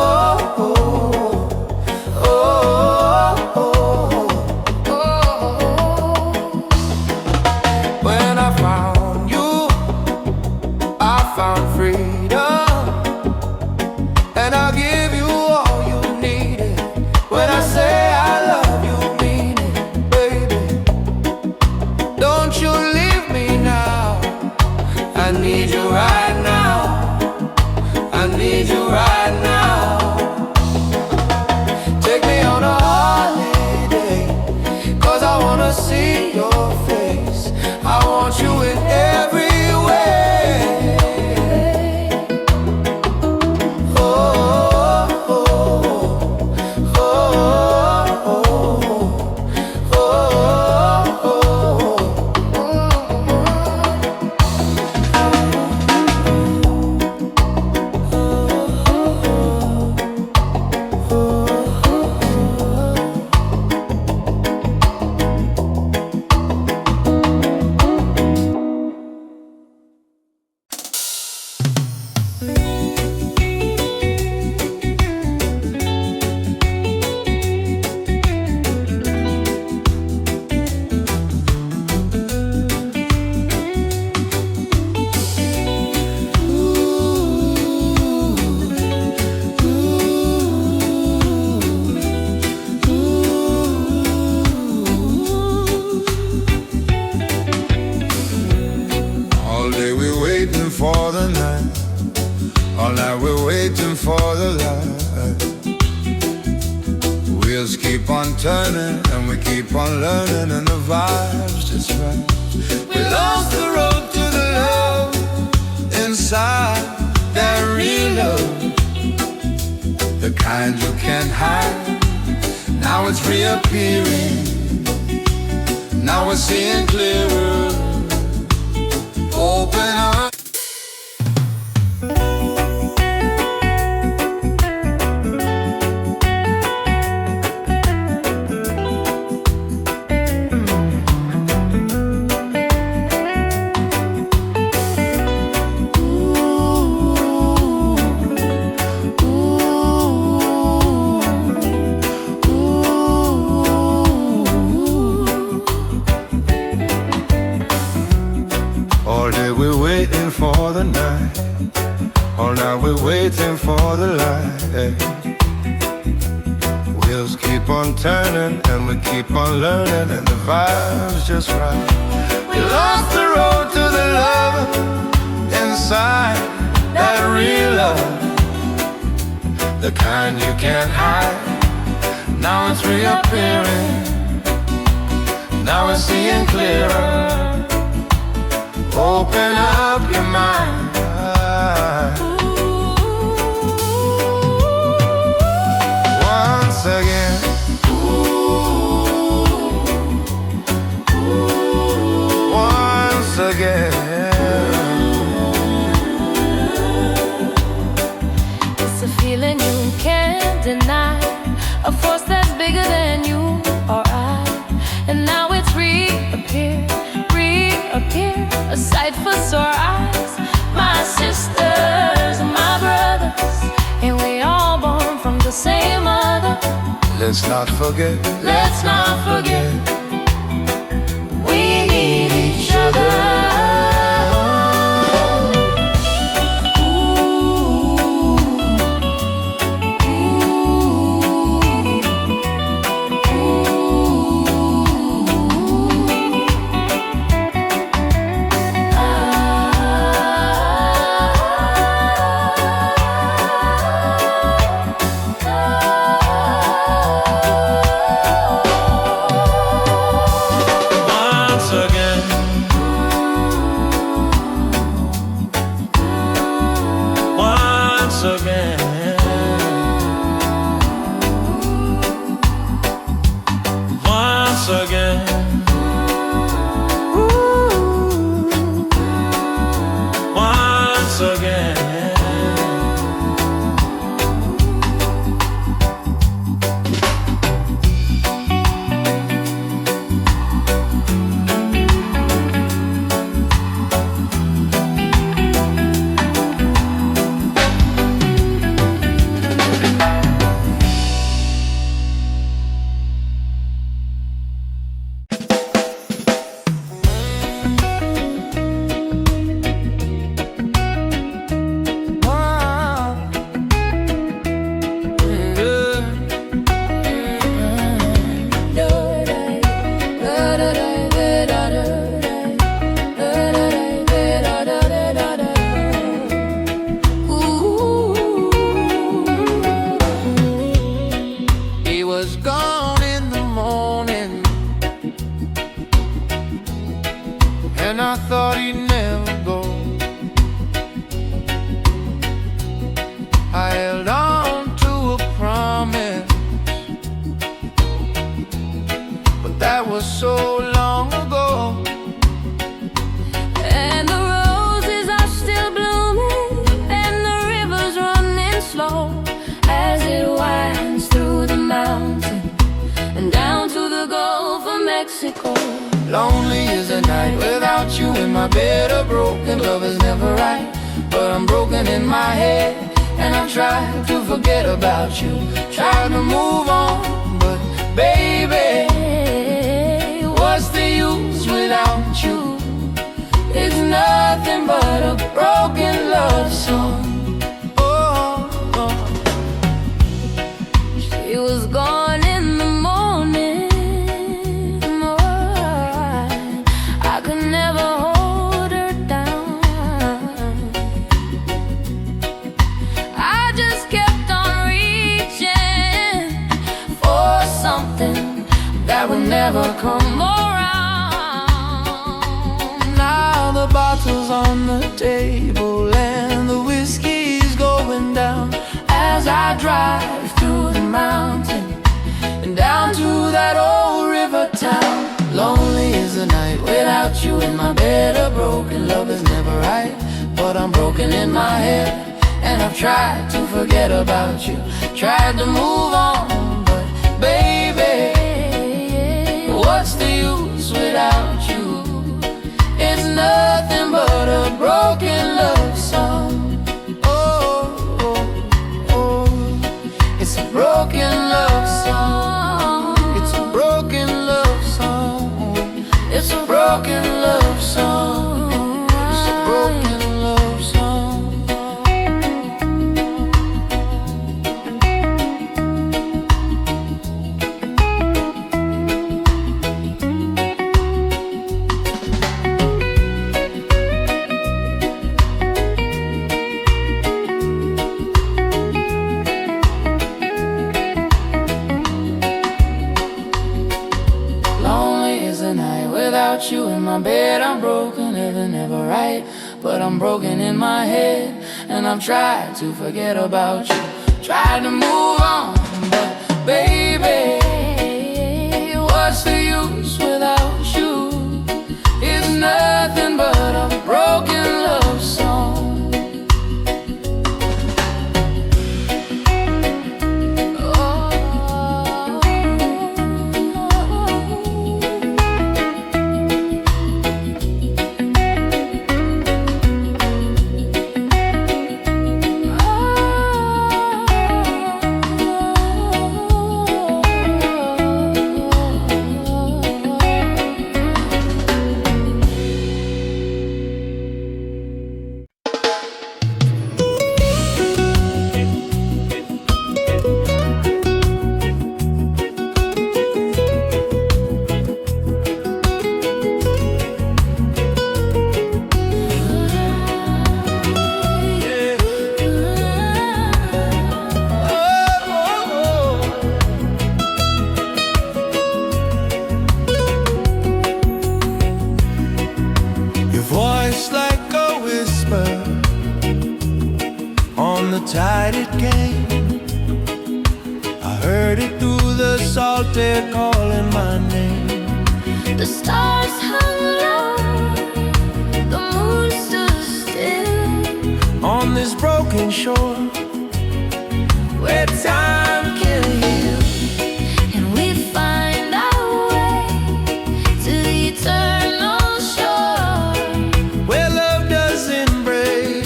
Wheels keep on turning and we keep on learning, and the vibe's just right. We lost the road to the love inside, that real love, the kind you can't hide. Now it's reappearing, now we're seeing clearer. Open up. All day we're waiting for the night, all night we're waiting for the light. Wheels keep on turning and we keep on learning, and the vibe's just right. We lost the road to the love inside, that real love, the kind you can't hide. Now it's reappearing, now we're seeing clearer. Open up your mind. Once again. Once again. It's a feeling you can't deny, a force that's bigger than you or I. And now it's reappear, a sight for sore eyes. My sisters and my brothers, and we all born from the same mother. Let's not forget, let's not forget, we need each other. Once again, once again. And I thought he'd never go. I held on to a promise, but that was so long ago. And the roses are still blooming, and the river's running slow as it winds through the mountain and down to the Gulf of Mexico. Lonely is a night without you in my bed. A broken love is never right, but I'm broken in my head. And I'm trying to forget about you, trying to move on, but baby, what's the use without you? It's nothing but a broken love song. Oh, oh. She was gone in the morning, I could never hold her down. I just kept on reaching for never come around. Now the bottle's on the table and the whiskey's going down As I drive through the mountain and down to that old river town. Lonely is the night Without you in my bed, a broken love is never right. But I'm broken in my head, and I've tried to forget about you, tried to move on, but baby, what's the use without you? It's nothing but a broken love song. Oh, oh, oh. It's a broken love song. It's a broken love song. It's a broken love song. It's a broken love song. Lonely is the night without you in my bed. I'm broken, never, never right. But I'm broken in my head, and I've tried to forget about you, tried to move on, but baby, what's the use without you? It's nothing but a broken love song. On the tide it came, I heard it through the salt air calling my name. The stars hung low, the moon stood still On this broken shore, where time can heal, and we find our way to the eternal shore, where love doesn't break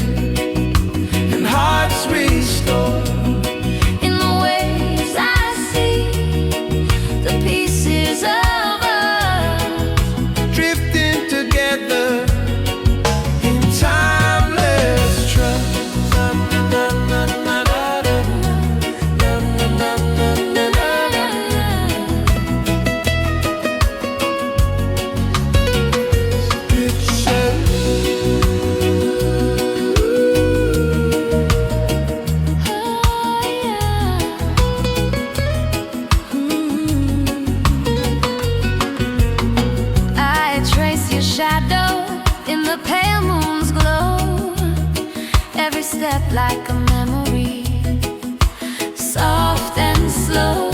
and hearts restore. in the waves I see the pieces of us Drifting together in timeless trust. I trace your shadow in the pale moon's glow, every step like a memory, soft and slow.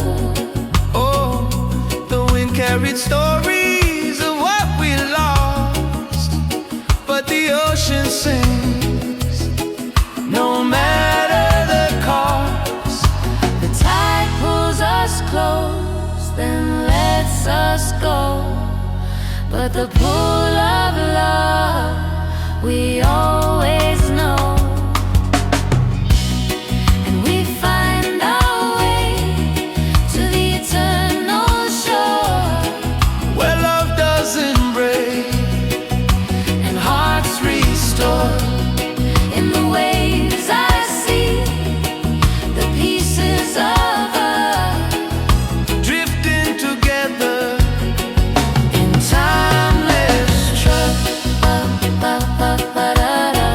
Oh, the wind carried stories of what we lost, but the ocean sings no matter the cost. The tide pulls us close, then lets us go, but the pull of love we always know, and we find our way to the eternal shore, Where love doesn't break and hearts restore. In the waves I see the pieces of us drifting together in timeless trust. Ba, ba, ba, ba, da, da.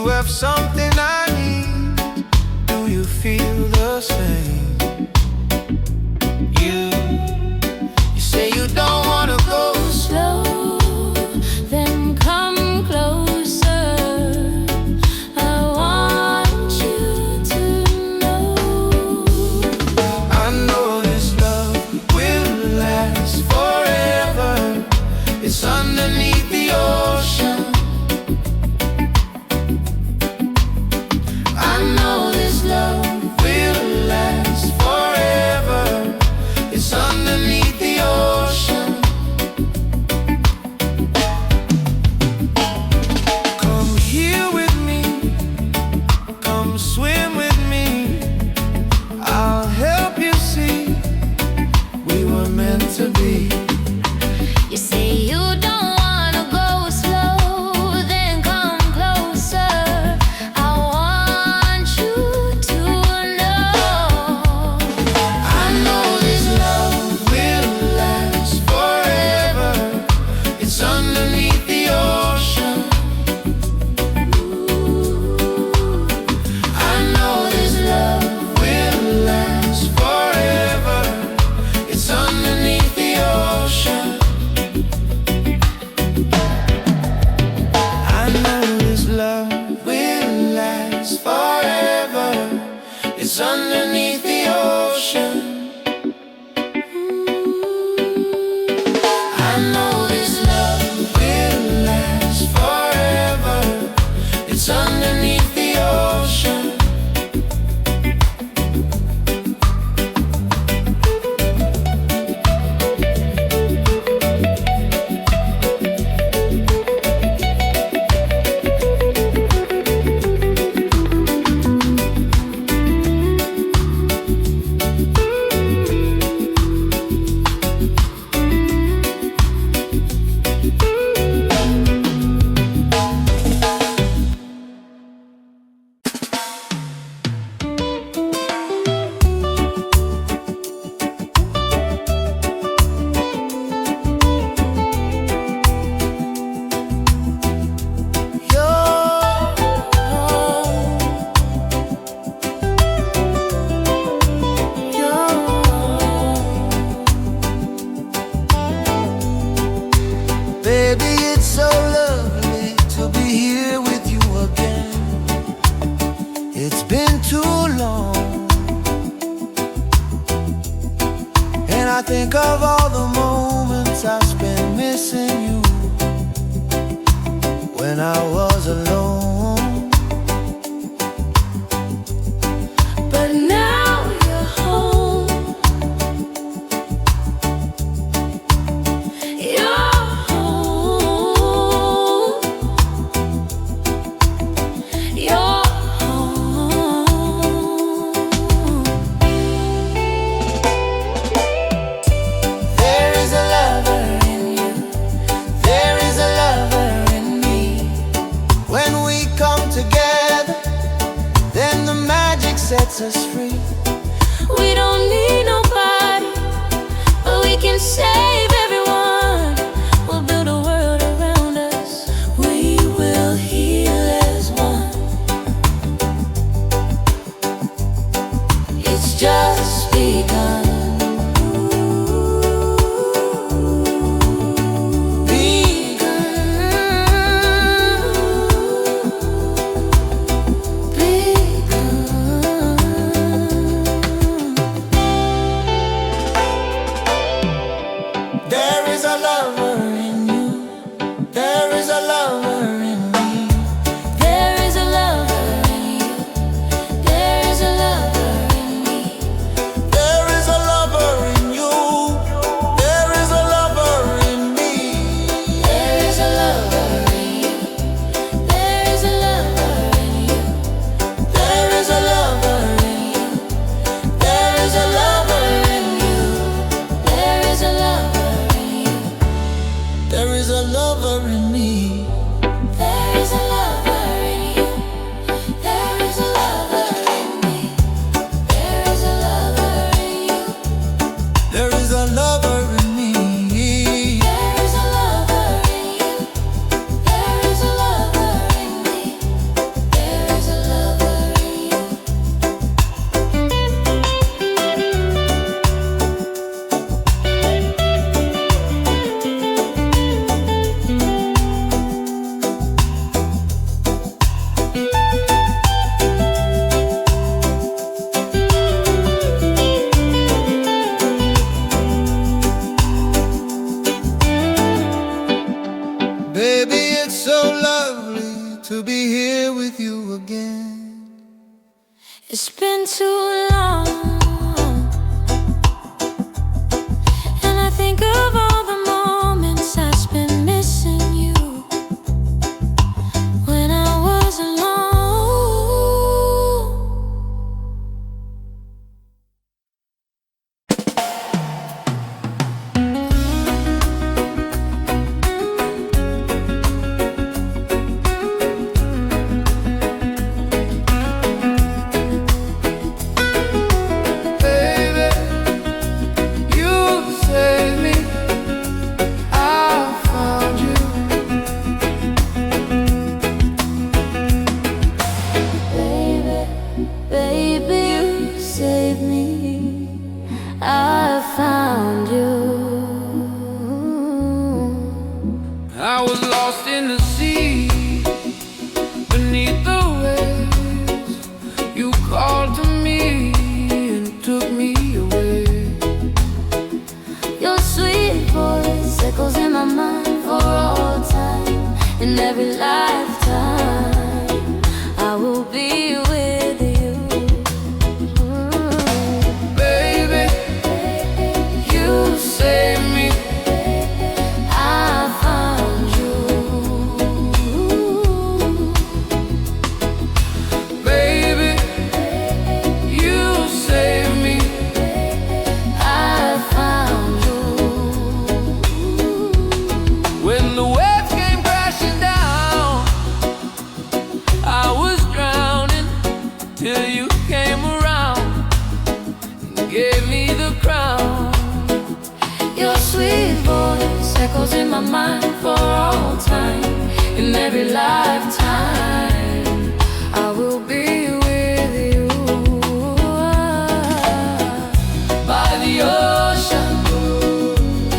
you have something I need. Do you feel the same? You say you don't wanna go slow, then come closer. I want you to know. I know this love will last forever. It's underneath the ocean. I know this love will last forever. It's underneath the ocean. Come here with me, come swim with me. I'll help you see we were meant to be. You say you don't wanna go slow, then come closer. I want you to know. I know this love will last forever. It's underneath the ocean. I know this love will last forever. It's underneath the ocean. I know this love will last forever. It's underneath the ocean. I know this love will last forever. It's underneath the ocean. Baby, it's so lovely to be here with you again. It's been too long, and I think of all the moments I spent missing you when I was alone. But now you're home. You're home. You're home. There is a lover in you. There is a lover in me. When we come together, then the magic sets us free. We don't need nobody, but we can save everyone. We'll build a world around us. We will heal as one. It's just begun. There to be here with you again. It's been too long, and I think of all the moments I spent missing you when I was alone. I was lost in the sea, beneath the waves. You called to me and took me away. Your sweet voice echoes in my mind for all time. In every lifetime, I will be with you. Baby, you saved me. When the waves came crashing down, I was drowning till you came around and gave me the crown. Your sweet voice echoes in my mind for all time. In every lifetime, I will be with you. By the ocean,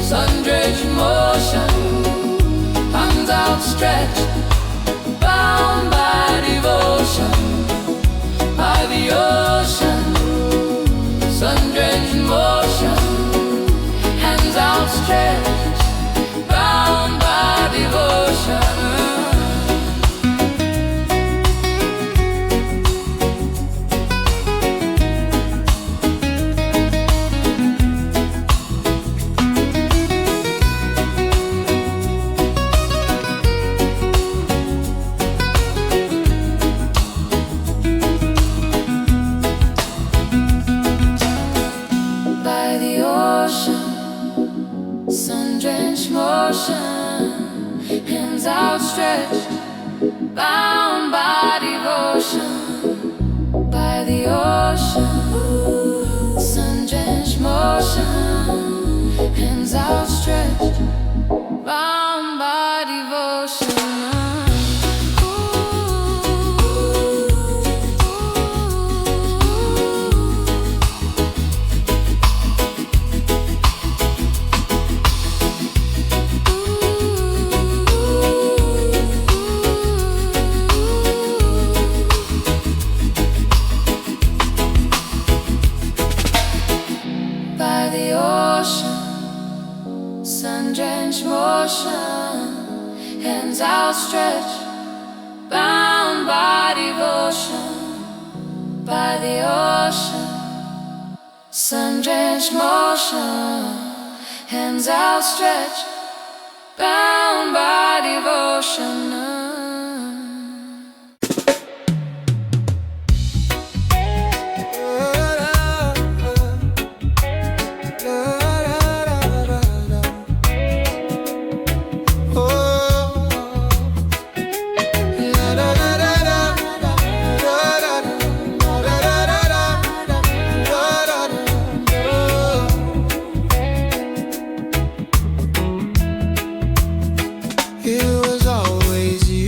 sun-drenched motion, hands outstretched, bound by devotion. By the ocean, sun-drenched motion, hands outstretched, bound by devotion. By the ocean, sun-drenched motion, hands outstretched, bound by devotion. By the ocean, sun-drenched motion, hands outstretched, bound by devotion. By the ocean, sun-drenched motion, hands outstretched, bound by devotion. By the ocean, sun-drenched motion, hands outstretched, bound by devotion. It was always you.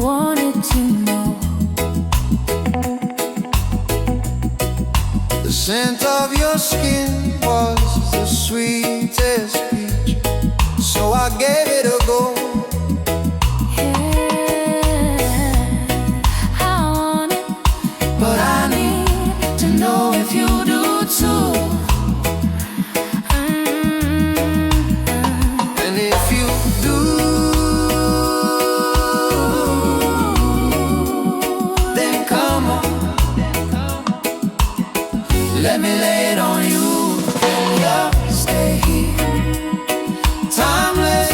wanted to know. The scent of your skin was the sweetest peach, so I gave it a go. Yeah, I want it, but I need to know if you do too. And if you do, then come on, let me lay it on you. Yeah, stay here, timeless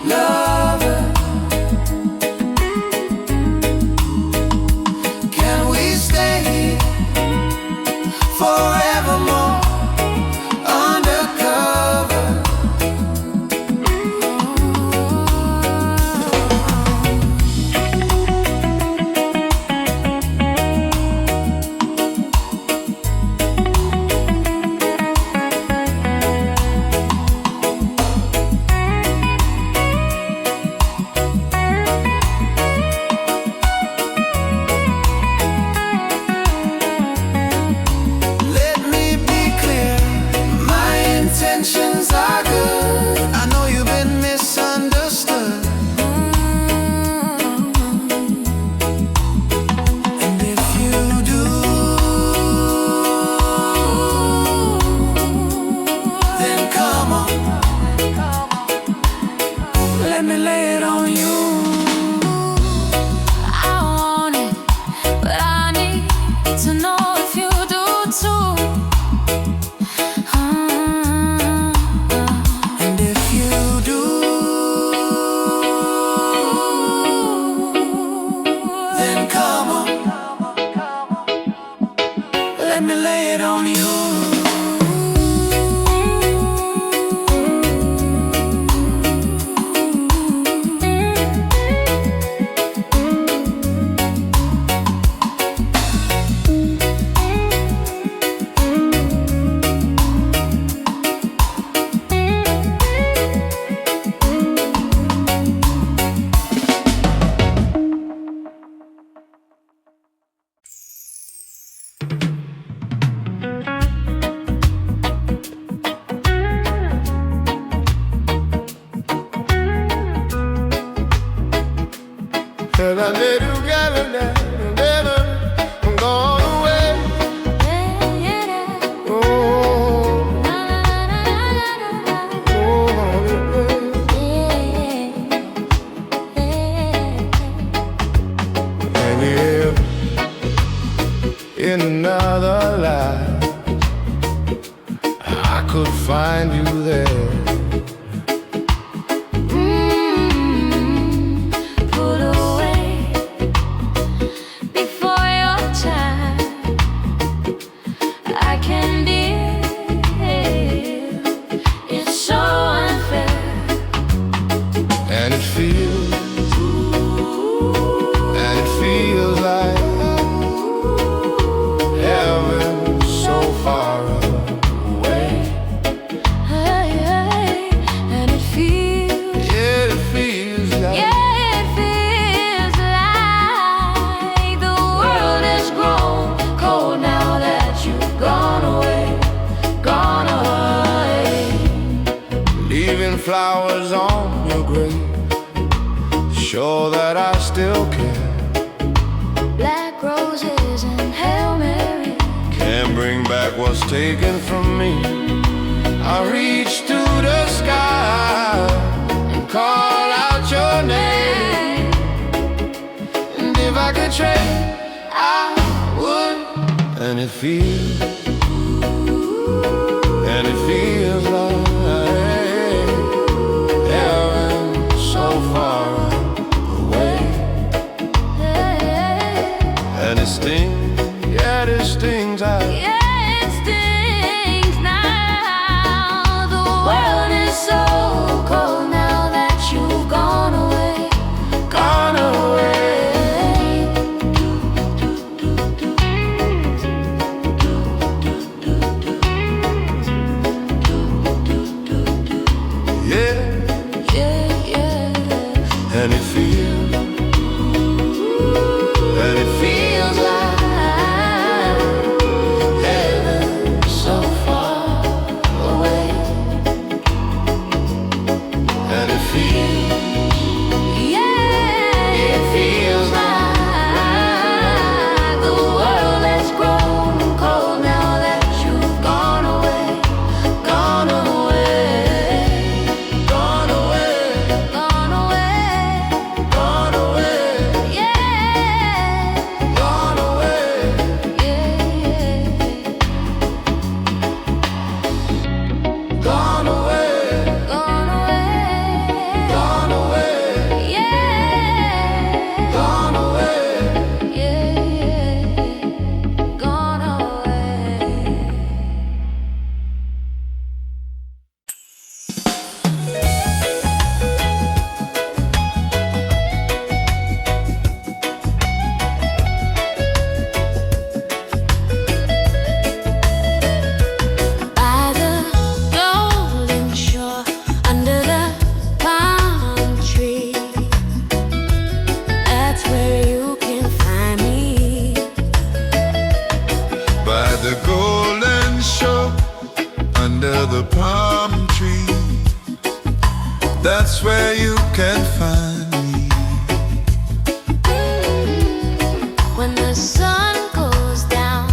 lover. Can we stay here forevermore, undercover? Let me be clear, my intentions are good. I know you've been misunderstood. And if you do, then come on, let me lay it on you. I want it, but I need to know if you do too. And if you do, then come on, let me lay it on you. And I let you get it never gone away. Oh, and if in another life I could find you there, Put away before your time. I can deal. It's so unfair. and it feels like heaven so far away. And it feels, Yeah, it feels like yeah, it feels like the world has grown cold now that you've gone away, gone away. leaving flowers on your grave, show that I still care. Black roses and Hail Mary. Can't bring back what's taken from me. I reach to the sky and call out your name. And if I could trade, I would. And it feels like heaven so far away. And it stings, yeah, it stings. Yeah, it stings now. The world is so cold now that you've gone away, gone away. and it feels like heaven so far away, and it feels, yeah, it feels like the world has grown cold now that you've gone away, gone away, gone away, gone away, gone away, yeah, gone away, yeah, gone away, gone away, gone away, yeah, gone away, yeah, gone away. By the golden shore, under the palm tree, that's where you can find me. By the golden shore, under the palm tree, that's where you can find me. When the sun goes down,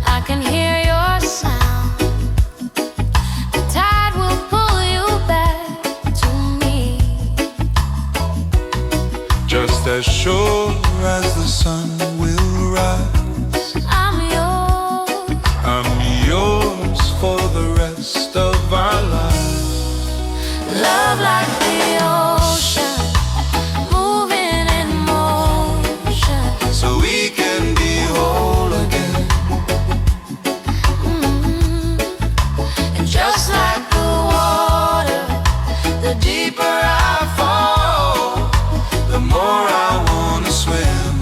I can hear your sound. The tide will pull you back to me. Just as sure as the sun will rise, I'm yours. I'm yours for the rest of our lives. Love like the ocean, moving in motion. So we can be whole again. And just like the water, The deeper I fall, the more I wanna swim.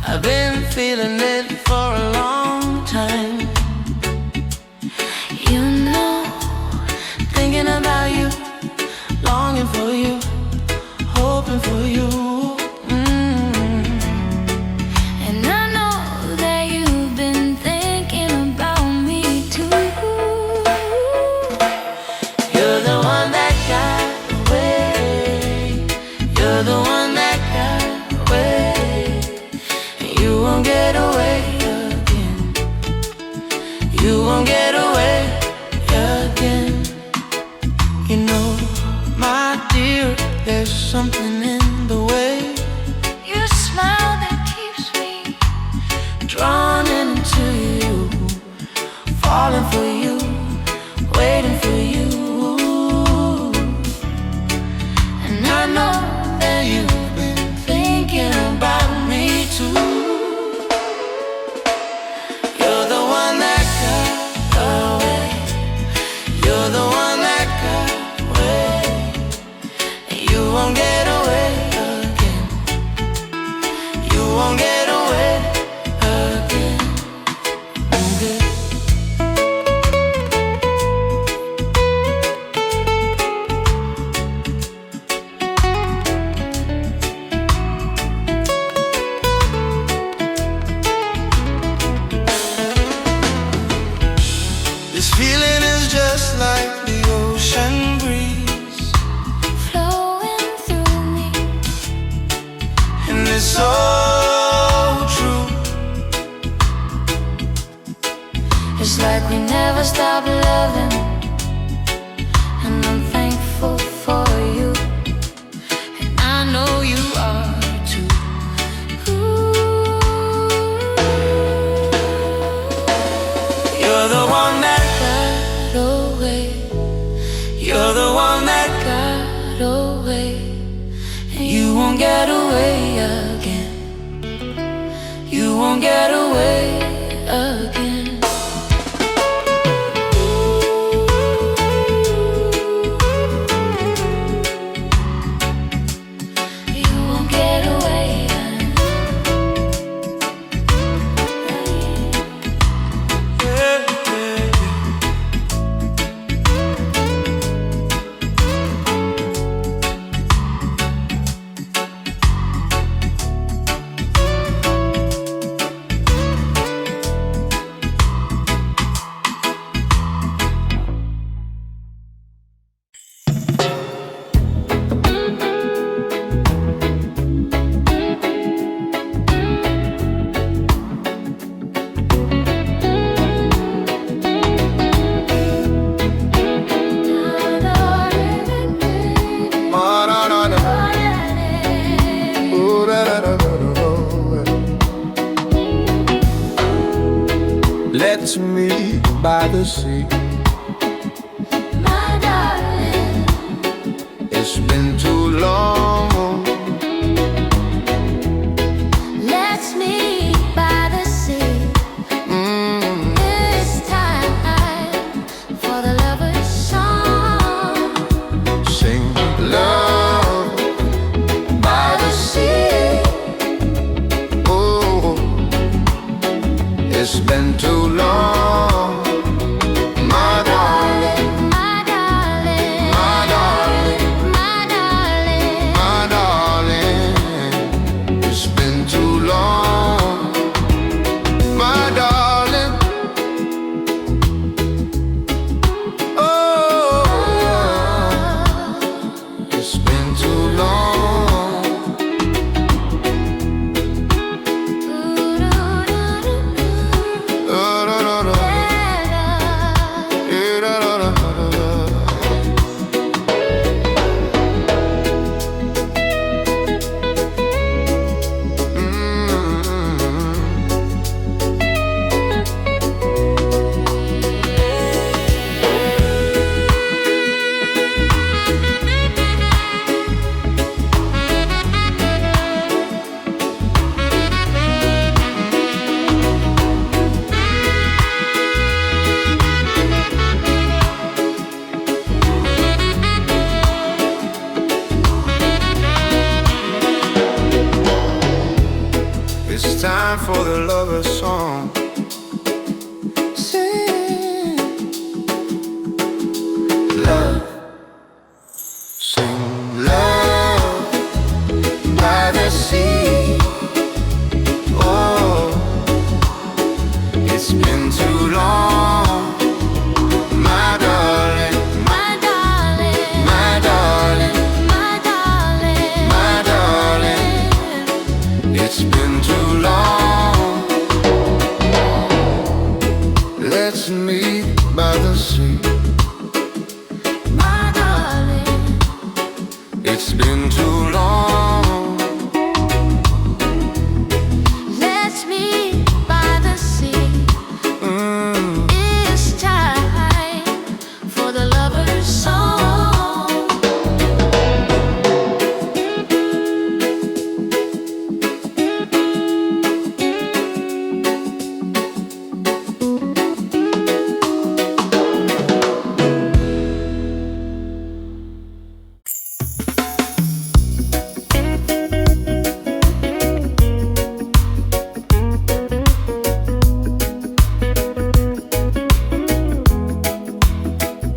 I've been feeling it for a long time. You know, Thinking about you, longing for you, hoping for you. and I know that you've been thinking about me too. You're the one that got away. You're the one that got away. You won't get away again. You won't get away again. You know, my dear, there's something in the way Your smile that keeps me drawn into you, falling for you, waiting for you. And I know that you've been thinking about me too. You're the one that got away. You're the one that got away. You won't get away again. You won't get away again. This feeling is just like the ocean breeze, flowing through me. and it's so true. It's like we never stop loving, and I'm thankful for you, and I know you are too. You're the one that got away. You're the one that got away. And you won't get away again. You won't get away again. You won't get away. Yeah, yeah, yeah. Let's meet by the sea. My darling, It's been too long. let's meet by the sea. This time for the lovers' song. Sing love by the sea. Oh, it's been too long, my darling, My darling, my darling, my darling. my darling. It's been too long, my darling. Oh, it's been too long. Oh, no, no, no. It's time for the lover's song. Sing love, sing love by the sea. Oh, it's been too long, my darling, My darling, my darling, my darling, my darling. It's been too long. Let's meet by the sea. my darling. It's been too long. Let's meet by the sea. Mm. It's time for the lover's song.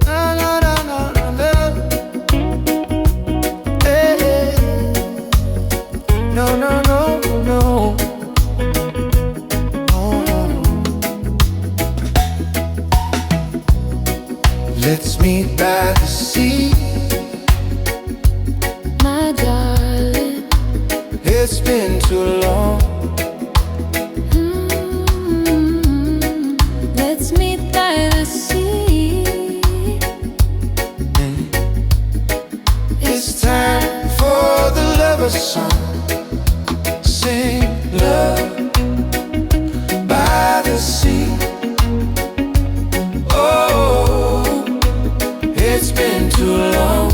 Na, na, na, na, na, na. Hey, hey. No, no, no, no. Oh. Let's meet by the sea. My darling, It's been too long. let's meet by the sea. It's time for the lover's song. Sing love by the sea. Oh, it's been too long,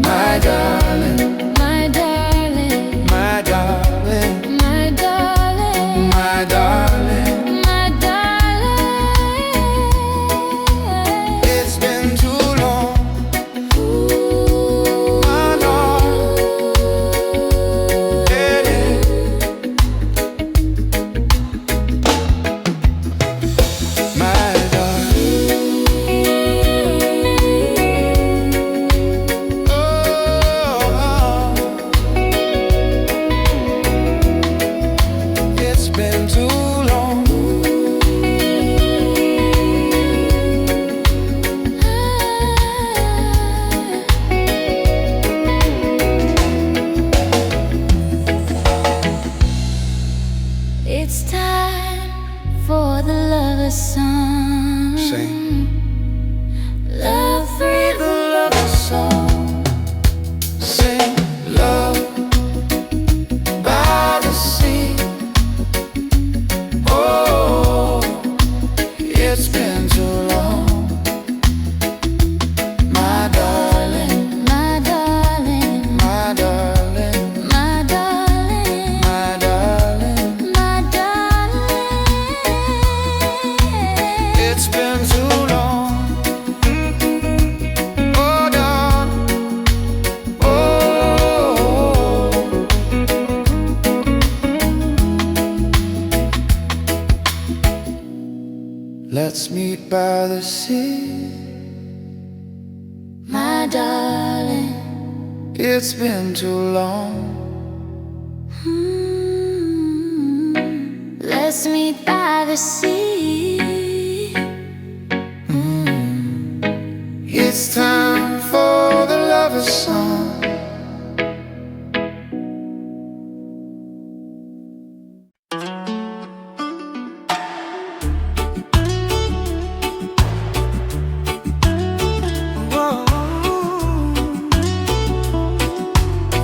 my darling, My darling, my darling, my darling, my darling. my darling. It's been too long, Ooh. my darling. Yeah, yeah. My darling. Oh, it's been too long. It's time for the lover's song. Sing. Love free The lover's song. Sing love by the sea. Oh, it's been too long, my darling, my darling, my darling, my darling, my darling. my darling. It's been too long. Oh, darling. Oh. Let's meet by the sea. My darling, It's been too long. let's meet by the sea. It's time for the lover's song.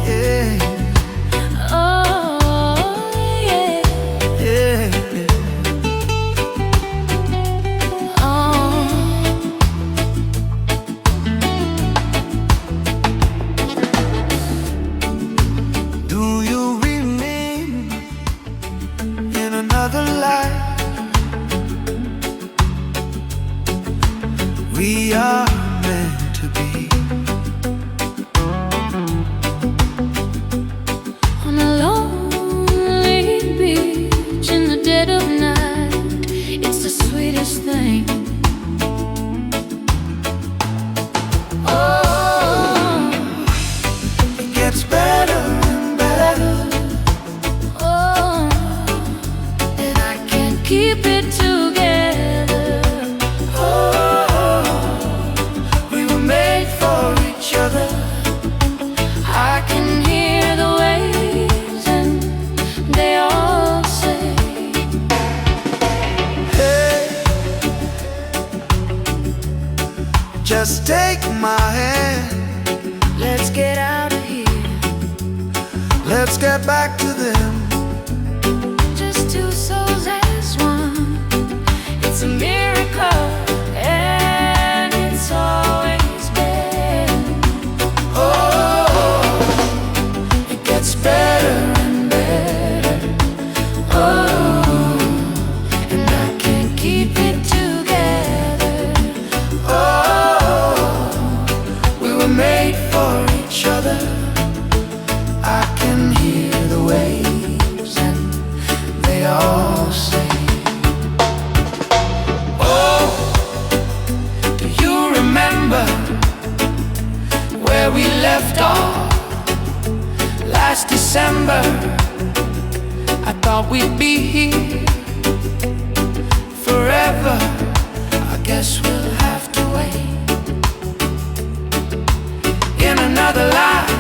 Yeah, Oh, yeah. yeah. Oh, keep it together. Oh, we were made for each other. I can hear the waves and they all say, Hey, just take my hand. let's get out of here. Let's get back to them. Just two souls as one. It's a miracle, and it's always been. Oh, it gets better and better. Oh, and I can't keep it together. Oh, we were made for each other. I can hear the waves and they all say, oh, do you remember where we left off last December? I thought we'd be here forever. I guess we'll have to wait in another life.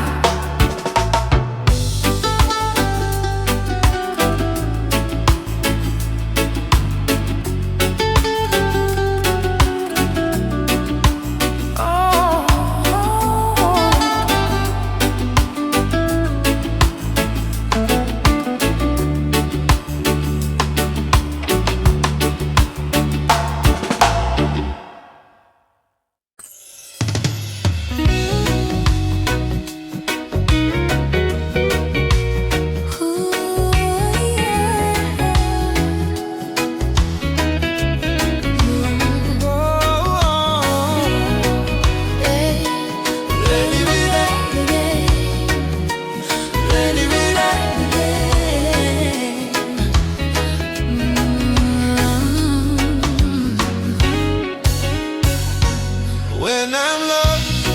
When I'm lost,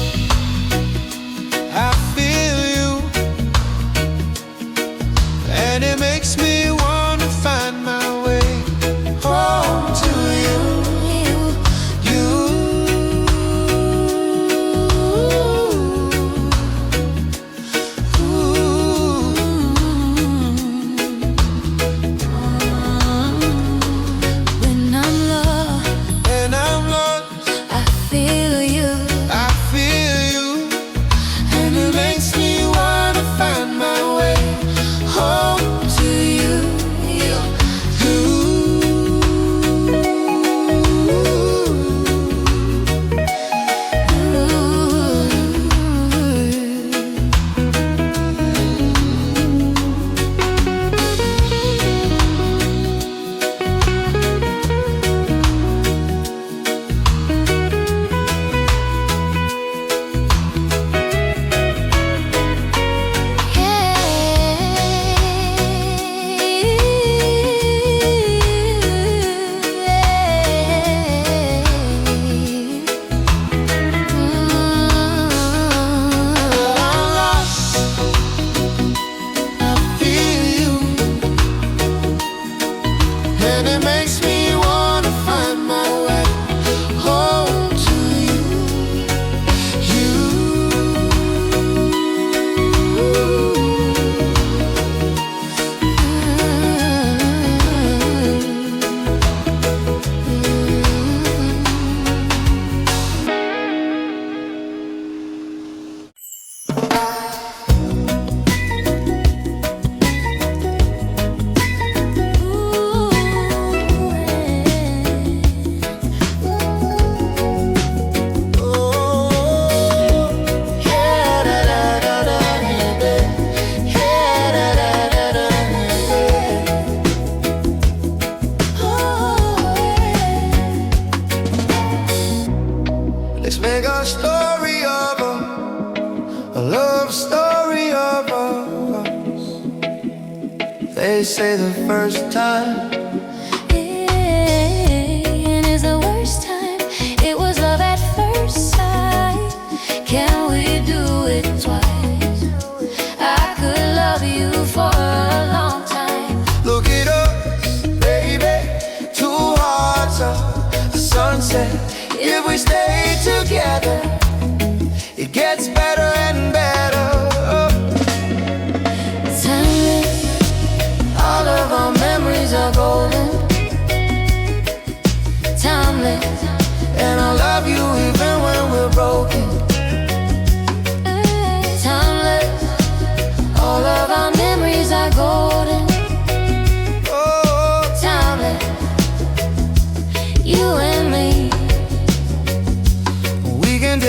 I feel you, and it makes me wanna find my way home to you. When I'm lost, I feel you, And it makes me wanna find my way home to you. And it makes me wanna find my way home to Let's make a story of a love story of us. They say the first time and it's the worst time. It was love at first sight. Can we do it twice? I could love you for a long time. look at us, baby.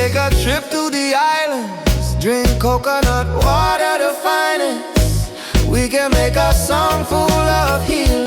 take a trip to the islands, drink coconut water to finest. We can make a song full of healing.